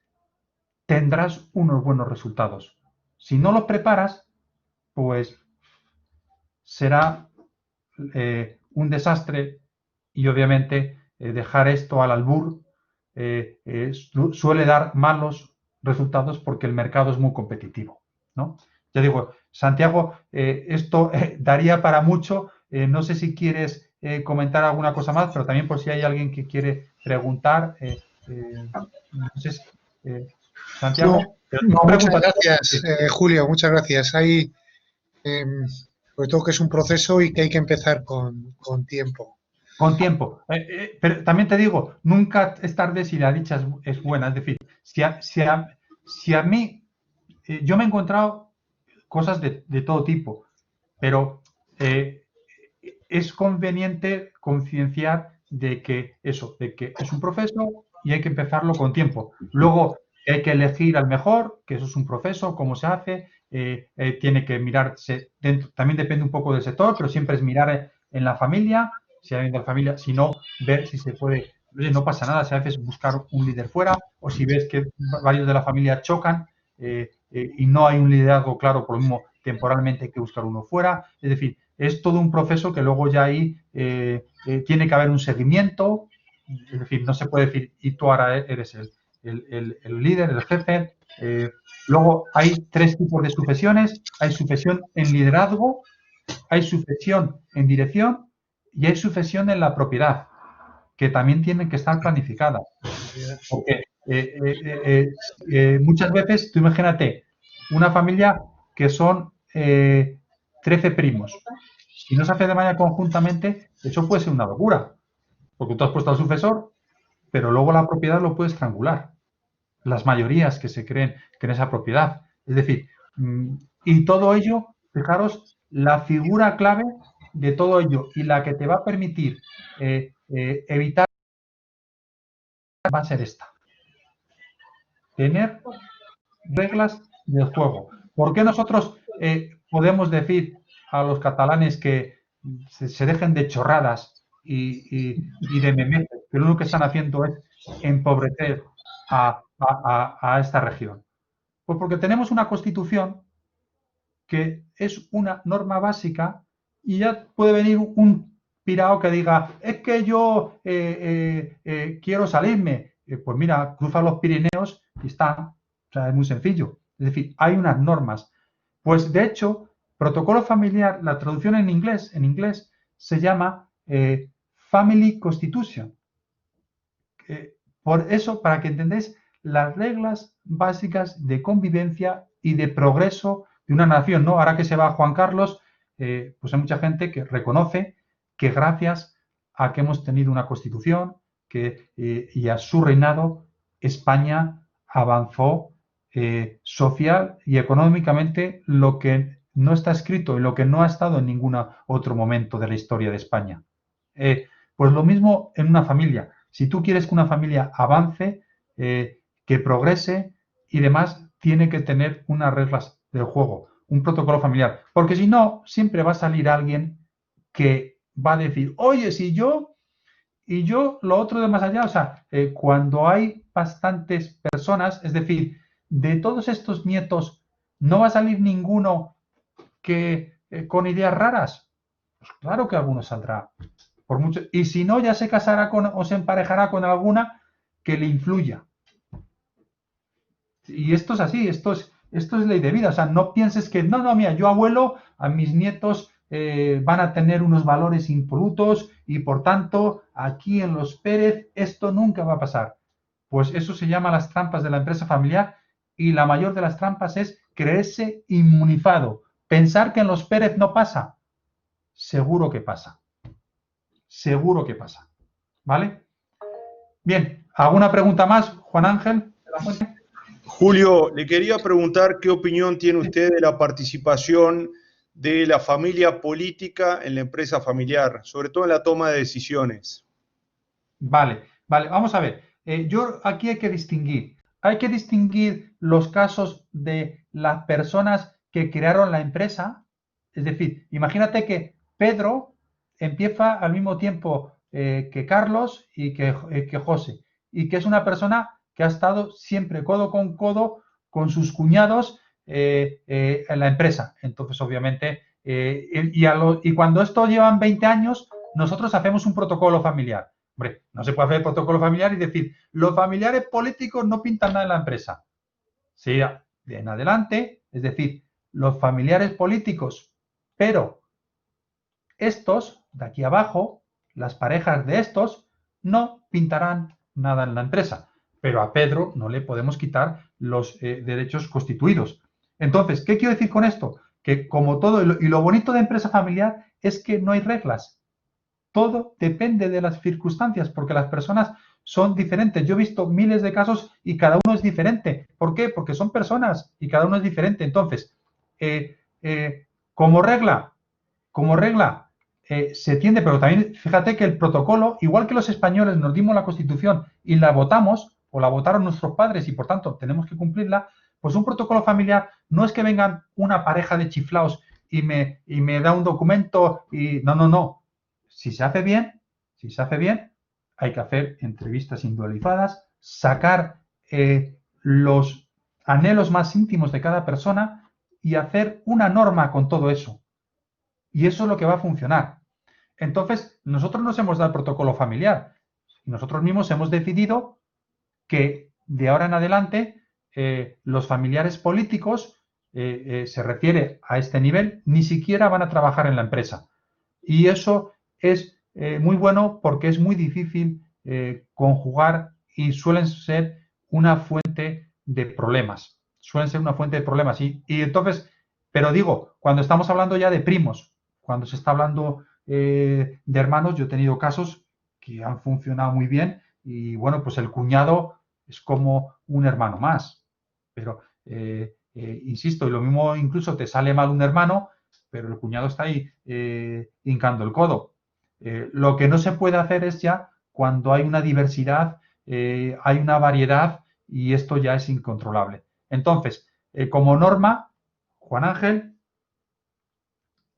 tendrás unos buenos resultados. Si no los preparas, pues será un desastre y obviamente dejar esto al albur suele dar malos resultados porque el mercado es muy competitivo, ¿no? Ya digo, Santiago, esto daría para mucho. No sé si quieres comentar alguna cosa más, pero también por si hay alguien que quiere preguntar. No sé si, Santiago. No, muchas gracias, Julio, muchas gracias. Hay, sobre todo que es un proceso y que hay que empezar con tiempo. Con tiempo. Pero también te digo, nunca es tarde si la dicha es buena. Es decir, si a mí, yo me he encontrado cosas de todo tipo, pero es conveniente concienciar de que es un proceso y hay que empezarlo con tiempo. Luego hay que elegir al mejor, que eso es un proceso, cómo se hace, tiene que mirarse dentro, también depende un poco del sector, pero siempre es mirar en la familia, si hay alguien de la familia, si no, ver si se puede. Oye, no pasa nada, si a veces buscar un líder fuera, o si ves que varios de la familia chocan y no hay un liderazgo claro, por lo mismo temporalmente hay que buscar uno fuera. Es decir, es todo un proceso que luego ya ahí tiene que haber un seguimiento. Es decir, no se puede decir, y tú ahora eres el líder, el jefe. Luego hay 3 tipos de sucesiones. Hay sucesión en liderazgo, hay sucesión en dirección y hay sucesión en la propiedad, que también tienen que estar planificadas. Porque muchas veces, tú imagínate, una familia que son 13 primos. Si no se hace de manera conjuntamente, eso puede ser una locura. Porque tú has puesto al sucesor, pero luego la propiedad lo puede estrangular. Las mayorías que se creen que en esa propiedad. Es decir, y todo ello, fijaros, la figura clave de todo ello y la que te va a permitir evitar va a ser esta. Tener reglas del juego. ¿Por qué nosotros podemos decir a los catalanes que se dejen de chorradas y de memeces, que lo único que están haciendo es empobrecer a esta región? Pues porque tenemos una constitución que es una norma básica y ya puede venir un pirao que diga, es que yo quiero salirme. Pues mira, cruza los Pirineos y está. O sea, es muy sencillo. Es decir, hay unas normas. Pues de hecho, protocolo familiar, la traducción en inglés se llama Family Constitution. Por eso, para que entendáis las reglas básicas de convivencia y de progreso de una nación, ¿no? Ahora que se va Juan Carlos, pues hay mucha gente que reconoce que gracias a que hemos tenido una constitución y a su reinado, España avanzó social y económicamente, lo que no está escrito y lo que no ha estado en ningún otro momento de la historia de España. Pues lo mismo en una familia. Si tú quieres que una familia avance, que progrese y demás, tiene que tener unas reglas del juego, un protocolo familiar. Porque si no, siempre va a salir alguien que va a decir, oye, si yo y yo lo otro de más allá, o sea, cuando hay bastantes personas, es decir, de todos estos nietos, no va a salir ninguno que con ideas raras. Pues claro que alguno saldrá. Por mucho, y si no, ya se casará con o se emparejará con alguna que le influya. Y esto es así, esto es ley de vida. O sea, no pienses que, no, mira, yo abuelo, a mis nietos van a tener unos valores impolutos y por tanto, aquí en los Pérez esto nunca va a pasar. Pues eso se llama las trampas de la empresa familiar y la mayor de las trampas es creerse inmunizado. Pensar que en los Pérez no pasa. Seguro que pasa. Seguro que pasa. ¿Vale? Bien, ¿alguna pregunta más, Juan Ángel de la Fuente? Julio, le quería preguntar qué opinión tiene usted de la participación de la familia política en la empresa familiar, sobre todo en la toma de decisiones. Vale, vamos a ver. Yo aquí hay que distinguir. Hay que distinguir los casos de las personas que crearon la empresa. Es decir, imagínate que Pedro empieza al mismo tiempo que Carlos y que José, y que es una persona que ha estado siempre codo con sus cuñados en la empresa. Entonces, obviamente, y cuando esto llevan 20 años, nosotros hacemos un protocolo familiar. Hombre, no se puede hacer el protocolo familiar y decir, los familiares políticos no pintan nada en la empresa. Sí, de en adelante, es decir, los familiares políticos, pero estos, de aquí abajo, las parejas de estos, no pintarán nada en la empresa. Pero a Pedro no le podemos quitar los derechos constituidos. Entonces, ¿qué quiero decir con esto? Que como todo, y lo bonito de empresa familiar es que no hay reglas. Todo depende de las circunstancias, porque las personas son diferentes. Yo he visto miles de casos y cada uno es diferente. ¿Por qué? Porque son personas y cada uno es diferente. Entonces, como regla, se tiende, pero también fíjate que el protocolo, igual que los españoles nos dimos la Constitución y la votamos, o la votaron nuestros padres y por tanto tenemos que cumplirla, pues un protocolo familiar no es que vengan una pareja de chiflaos y me da un documento y no. Si se hace bien, hay que hacer entrevistas individualizadas, sacar los anhelos más íntimos de cada persona y hacer una norma con todo eso. Y eso es lo que va a funcionar. Entonces, nosotros nos hemos dado el protocolo familiar. Nosotros mismos hemos decidido que de ahora en adelante los familiares políticos, se refiere a este nivel, ni siquiera van a trabajar en la empresa. Y eso es muy bueno porque es muy difícil conjugar y suelen ser una fuente de problemas. Y entonces, pero digo, cuando estamos hablando ya de primos, cuando se está hablando de hermanos, yo he tenido casos que han funcionado muy bien y bueno, pues el cuñado es como un hermano más. Pero, insisto, y lo mismo incluso te sale mal un hermano, pero el cuñado está ahí hincando el codo. Lo que no se puede hacer es ya cuando hay una diversidad, hay una variedad y esto ya es incontrolable. Entonces, como norma, Juan Ángel,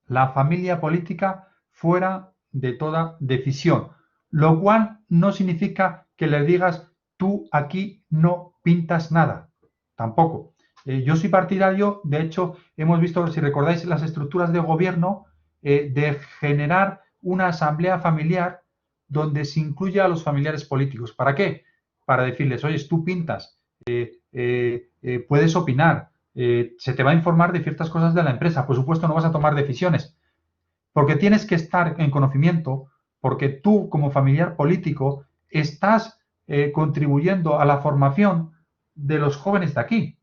la familia política fuera de toda decisión, lo cual no significa que le digas tú aquí no pintas nada, tampoco. Yo soy partidario, de hecho, hemos visto, si recordáis, las estructuras de gobierno, de generar una asamblea familiar donde se incluya a los familiares políticos. ¿Para qué? Para decirles, oye, tú pintas, puedes opinar, se te va a informar de ciertas cosas de la empresa. Por supuesto, no vas a tomar decisiones, porque tienes que estar en conocimiento, porque tú, como familiar político, estás contribuyendo a la formación de los jóvenes de aquí.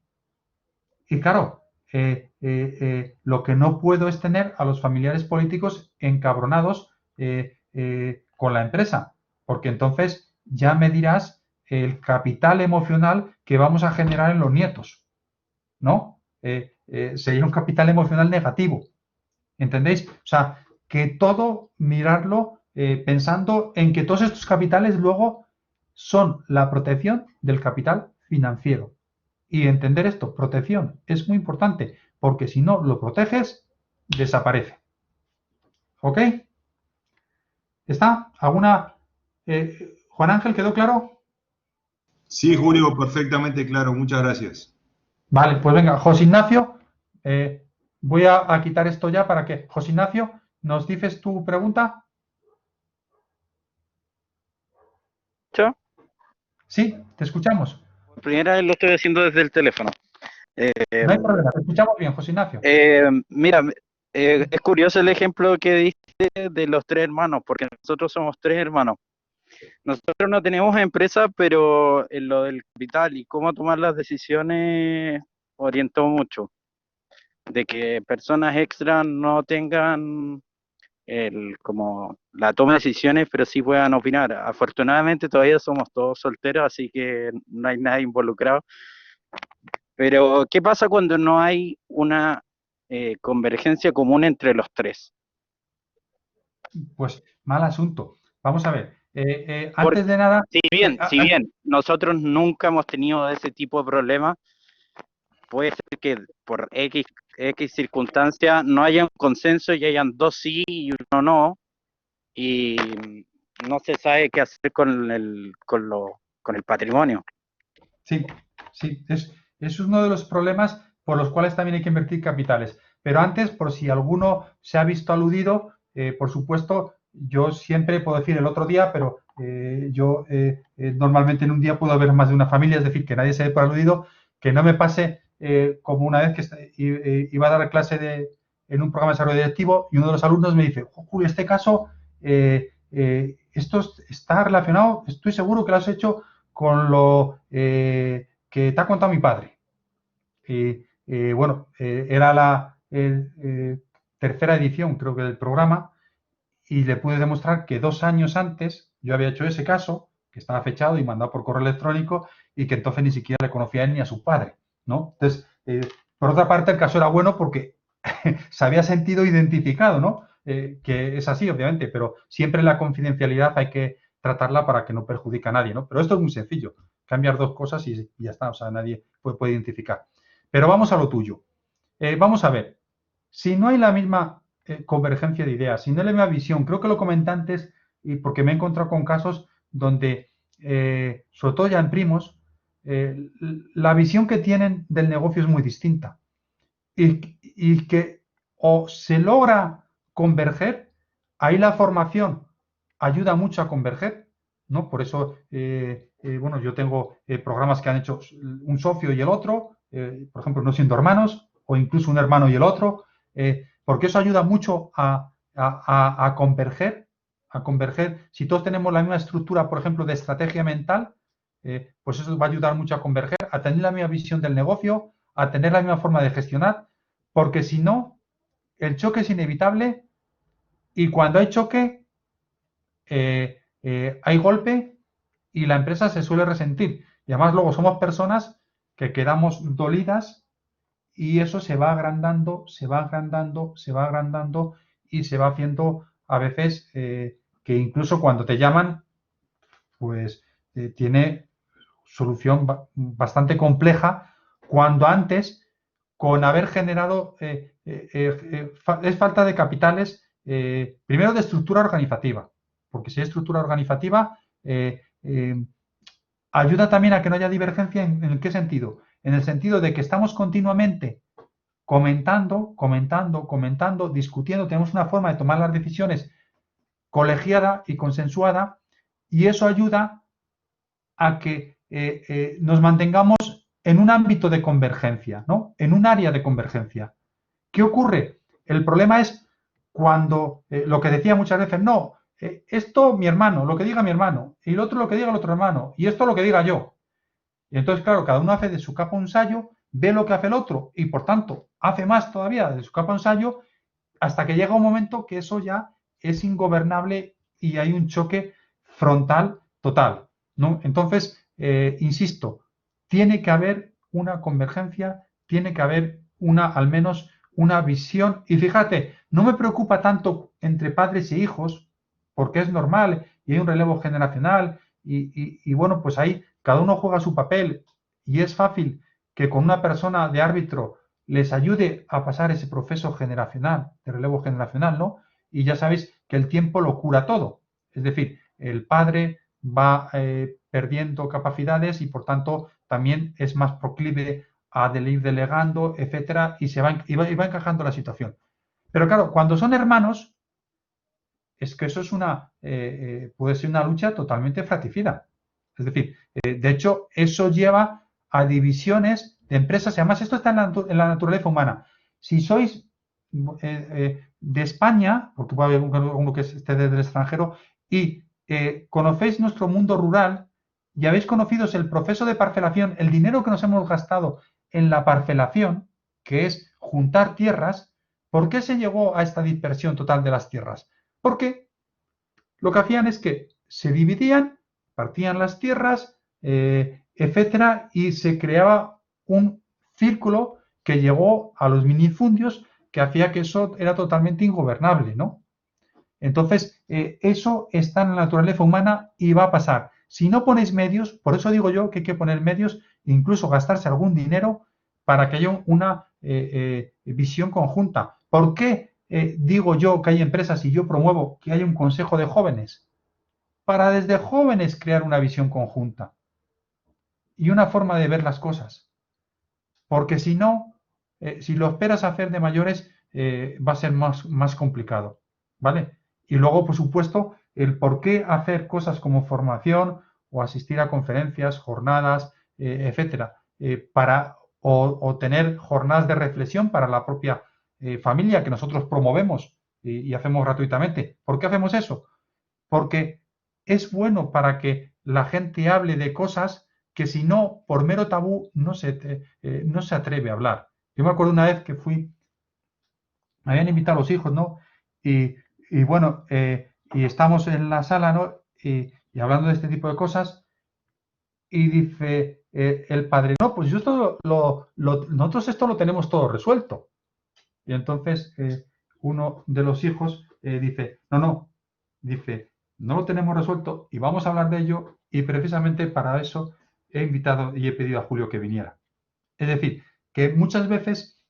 Y claro, lo que no puedo es tener a los familiares políticos encabronados con la empresa, porque entonces ya me dirás el capital emocional que vamos a generar en los nietos, ¿no? Sería un capital emocional negativo, ¿entendéis? O sea, que todo mirarlo pensando en que todos estos capitales luego son la protección del capital financiero. Y entender esto, protección, es muy importante, porque si no lo proteges, desaparece. ¿Ok? ¿Está? ¿Alguna? Juan Ángel, ¿quedó claro? Sí, Julio, perfectamente claro. Muchas gracias. Vale, pues venga, José Ignacio, voy a quitar esto ya para que, José Ignacio, ¿nos dices tu pregunta? ¿Yo? Sí, te escuchamos. Por primera vez lo estoy haciendo desde el teléfono. No hay problema, te escuchamos bien, José Ignacio. Mira, es curioso el ejemplo que diste de los tres hermanos, porque nosotros somos tres hermanos. Nosotros no tenemos empresa, pero en lo del capital y cómo tomar las decisiones orientó mucho. De que personas extras no tengan como la toma de decisiones, pero sí puedan opinar. Afortunadamente todavía somos todos solteros, así que no hay nadie involucrado. Pero, ¿qué pasa cuando no hay una convergencia común entre los tres? Pues mal asunto. Vamos a ver. Porque Antes de nada, si bien nosotros nunca hemos tenido ese tipo de problemas, puede ser que por X circunstancia no haya un consenso y hayan dos sí y uno no, y no se sabe qué hacer con el patrimonio. sí, sí, es uno de los problemas por los cuales también hay que invertir capitales. Pero antes, por si alguno se ha visto aludido, por supuesto, yo siempre puedo decir el otro día, pero yo normalmente en un día puedo haber más de una familia, es decir, que nadie se dé por aludido, que no me pase como una vez que iba a dar clase en un programa de desarrollo directivo y uno de los alumnos me dice, Julio, este caso, esto está relacionado, estoy seguro que lo has hecho con lo que te ha contado mi padre. Bueno, era la tercera edición, creo que, del programa, y le pude demostrar que 2 años antes yo había hecho ese caso, que estaba fechado y mandado por correo electrónico, y que entonces ni siquiera le conocía a él ni a su padre, ¿no? Entonces, por otra parte, el caso era bueno porque se había sentido identificado, ¿no? Que es así, obviamente, pero siempre la confidencialidad hay que tratarla para que no perjudique a nadie, ¿no? Pero esto es muy sencillo, cambiar dos cosas y ya está, o sea, nadie puede identificar. Pero vamos a lo tuyo. Vamos a ver, si no hay la misma convergencia de ideas, si no hay la misma visión, creo que lo comenté antes, y porque me he encontrado con casos donde, sobre todo ya en primos, la visión que tienen del negocio es muy distinta y que o se logra converger, ahí la formación ayuda mucho a converger, ¿no? Por eso, bueno, yo tengo programas que han hecho un socio y el otro, por ejemplo, no siendo hermanos, o incluso un hermano y el otro, porque eso ayuda mucho a converger, a converger. Si todos tenemos la misma estructura, por ejemplo, de estrategia mental, pues eso va a ayudar mucho a converger, a tener la misma visión del negocio, a tener la misma forma de gestionar, porque si no, el choque es inevitable y cuando hay choque, hay golpe y la empresa se suele resentir. Y además luego somos personas que quedamos dolidas y eso se va agrandando, se va agrandando, se va agrandando y se va haciendo a veces que incluso cuando te llaman, pues tiene solución bastante compleja cuando antes, con haber generado, es falta de capitales, primero de estructura organizativa, porque si hay estructura organizativa, ayuda también a que no haya divergencia. ¿En qué sentido? En el sentido de que estamos continuamente comentando, discutiendo, tenemos una forma de tomar las decisiones colegiada y consensuada, y eso ayuda a que nos mantengamos en un ámbito de convergencia, ¿no? En un área de convergencia. ¿Qué ocurre? El problema es cuando lo que decía muchas veces, no, esto mi hermano, lo que diga mi hermano, y el otro lo que diga el otro hermano, y esto lo que diga yo. Y entonces, claro, cada uno hace de su capa un sayo, ve lo que hace el otro, y por tanto, hace más todavía de su capa un sayo, hasta que llega un momento que eso ya es ingobernable y hay un choque frontal total, ¿no? Entonces, insisto, tiene que haber una convergencia, tiene que haber al menos una visión. Y fíjate, no me preocupa tanto entre padres e hijos, porque es normal y hay un relevo generacional y bueno, pues ahí cada uno juega su papel y es fácil que con una persona de árbitro les ayude a pasar ese proceso generacional, de relevo generacional, ¿no? Y ya sabéis que el tiempo lo cura todo. Es decir, el padre va perdiendo capacidades y por tanto también es más proclive a ir delegando, etcétera, y va encajando la situación. Pero claro, cuando son hermanos, es que eso es puede ser una lucha totalmente fratricida. Es decir, de hecho, eso lleva a divisiones de empresas. Y además, esto está en la naturaleza humana. Si sois de España, porque puede haber uno que esté desde el extranjero, y conocéis nuestro mundo rural y habéis conocido el proceso de parcelación, el dinero que nos hemos gastado en la parcelación, que es juntar tierras, ¿por qué se llegó a esta dispersión total de las tierras? Porque lo que hacían es que se dividían, partían las tierras, etcétera, y se creaba un círculo que llegó a los minifundios que hacía que eso era totalmente ingobernable, ¿no? Entonces, eso está en la naturaleza humana y va a pasar. Si no ponéis medios, por eso digo yo que hay que poner medios, incluso gastarse algún dinero para que haya una visión conjunta. ¿Por qué digo yo que hay empresas y yo promuevo que haya un consejo de jóvenes? Para desde jóvenes crear una visión conjunta y una forma de ver las cosas. Porque si no, si lo esperas hacer de mayores, va a ser más complicado, ¿vale? Y luego, por supuesto, el por qué hacer cosas como formación o asistir a conferencias, jornadas, etcétera, o tener jornadas de reflexión para la propia familia que nosotros promovemos y hacemos gratuitamente. ¿Por qué hacemos eso? Porque es bueno para que la gente hable de cosas que si no, por mero tabú, no se atreve a hablar. Yo me acuerdo una vez que me habían invitado a los hijos, ¿no? Y bueno, y estamos en la sala, ¿no? Y hablando de este tipo de cosas, y dice el padre, no, pues yo nosotros esto lo tenemos todo resuelto. Y entonces uno de los hijos dice, dice, no lo tenemos resuelto y vamos a hablar de ello y precisamente para eso he invitado y he pedido a Julio que viniera. Es decir, que muchas veces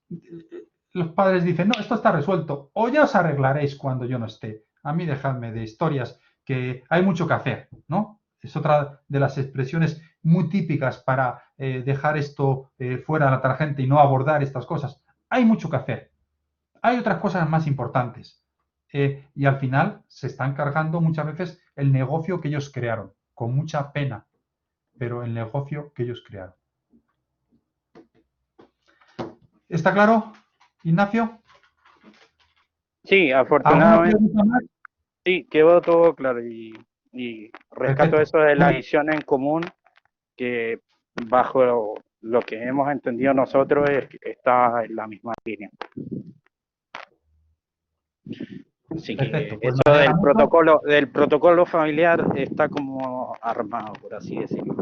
los padres dicen, no, esto está resuelto, o ya os arreglaréis cuando yo no esté. A mí dejadme de historias, que hay mucho que hacer, ¿no? Es otra de las expresiones muy típicas para dejar esto fuera de la tangente y no abordar estas cosas. Hay mucho que hacer. Hay otras cosas más importantes. Y al final se están cargando muchas veces el negocio que ellos crearon, con mucha pena, pero el negocio que ellos crearon. ¿Está claro, Ignacio? Sí, afortunadamente sí, quedó todo claro y rescato eso de la visión en común que bajo lo que hemos entendido nosotros está en la misma línea. Así que Perfecto, pues eso del protocolo familiar está como armado, por así decirlo.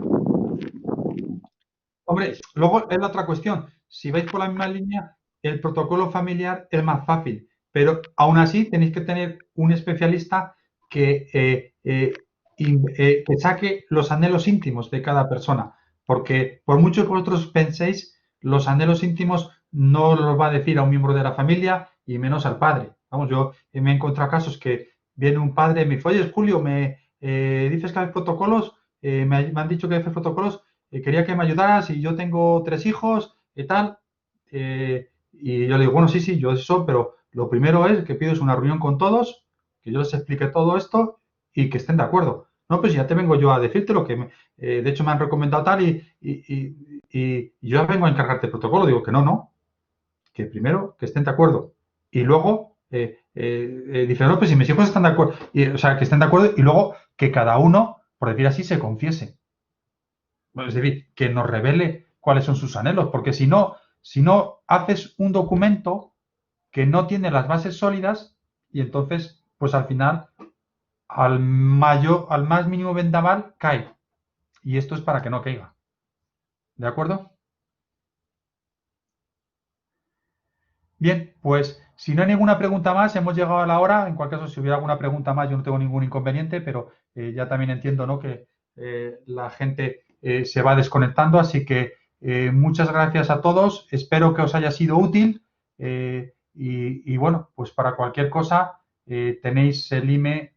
Hombre, luego es la otra cuestión. Si vais por la misma línea, el protocolo familiar es más fácil, pero aún así tenéis que tener un especialista que saque los anhelos íntimos de cada persona, porque por mucho que vosotros penséis, los anhelos íntimos no los va a decir a un miembro de la familia y menos al padre. Vamos, yo me he encontrado casos que viene un padre y me dice, oye, Julio, me dices que hay protocolos, me han dicho que hay protocolos, quería que me ayudaras y yo tengo 3 hijos y tal. Y yo le digo, bueno, sí, yo eso, pero lo primero es que pides una reunión con todos, que yo les explique todo esto y que estén de acuerdo. No, pues ya te vengo yo a decirte lo que, de hecho, me han recomendado tal y yo ya vengo a encargarte el protocolo. Digo que no, que primero que estén de acuerdo. Y luego dice, no, pues si mis hijos están de acuerdo, o sea, que estén de acuerdo y luego que cada uno, por decir así, se confiese. Es decir, que nos revele cuáles son sus anhelos, porque si no haces un documento que no tiene las bases sólidas y entonces, pues al final, al más mínimo vendaval cae. Y esto es para que no caiga. ¿De acuerdo? Bien, pues si no hay ninguna pregunta más, hemos llegado a la hora. En cualquier caso, si hubiera alguna pregunta más, yo no tengo ningún inconveniente, pero ya también entiendo, ¿no?, que la gente se va desconectando. Así que muchas gracias a todos. Espero que os haya sido útil. Y bueno, pues para cualquier cosa tenéis el email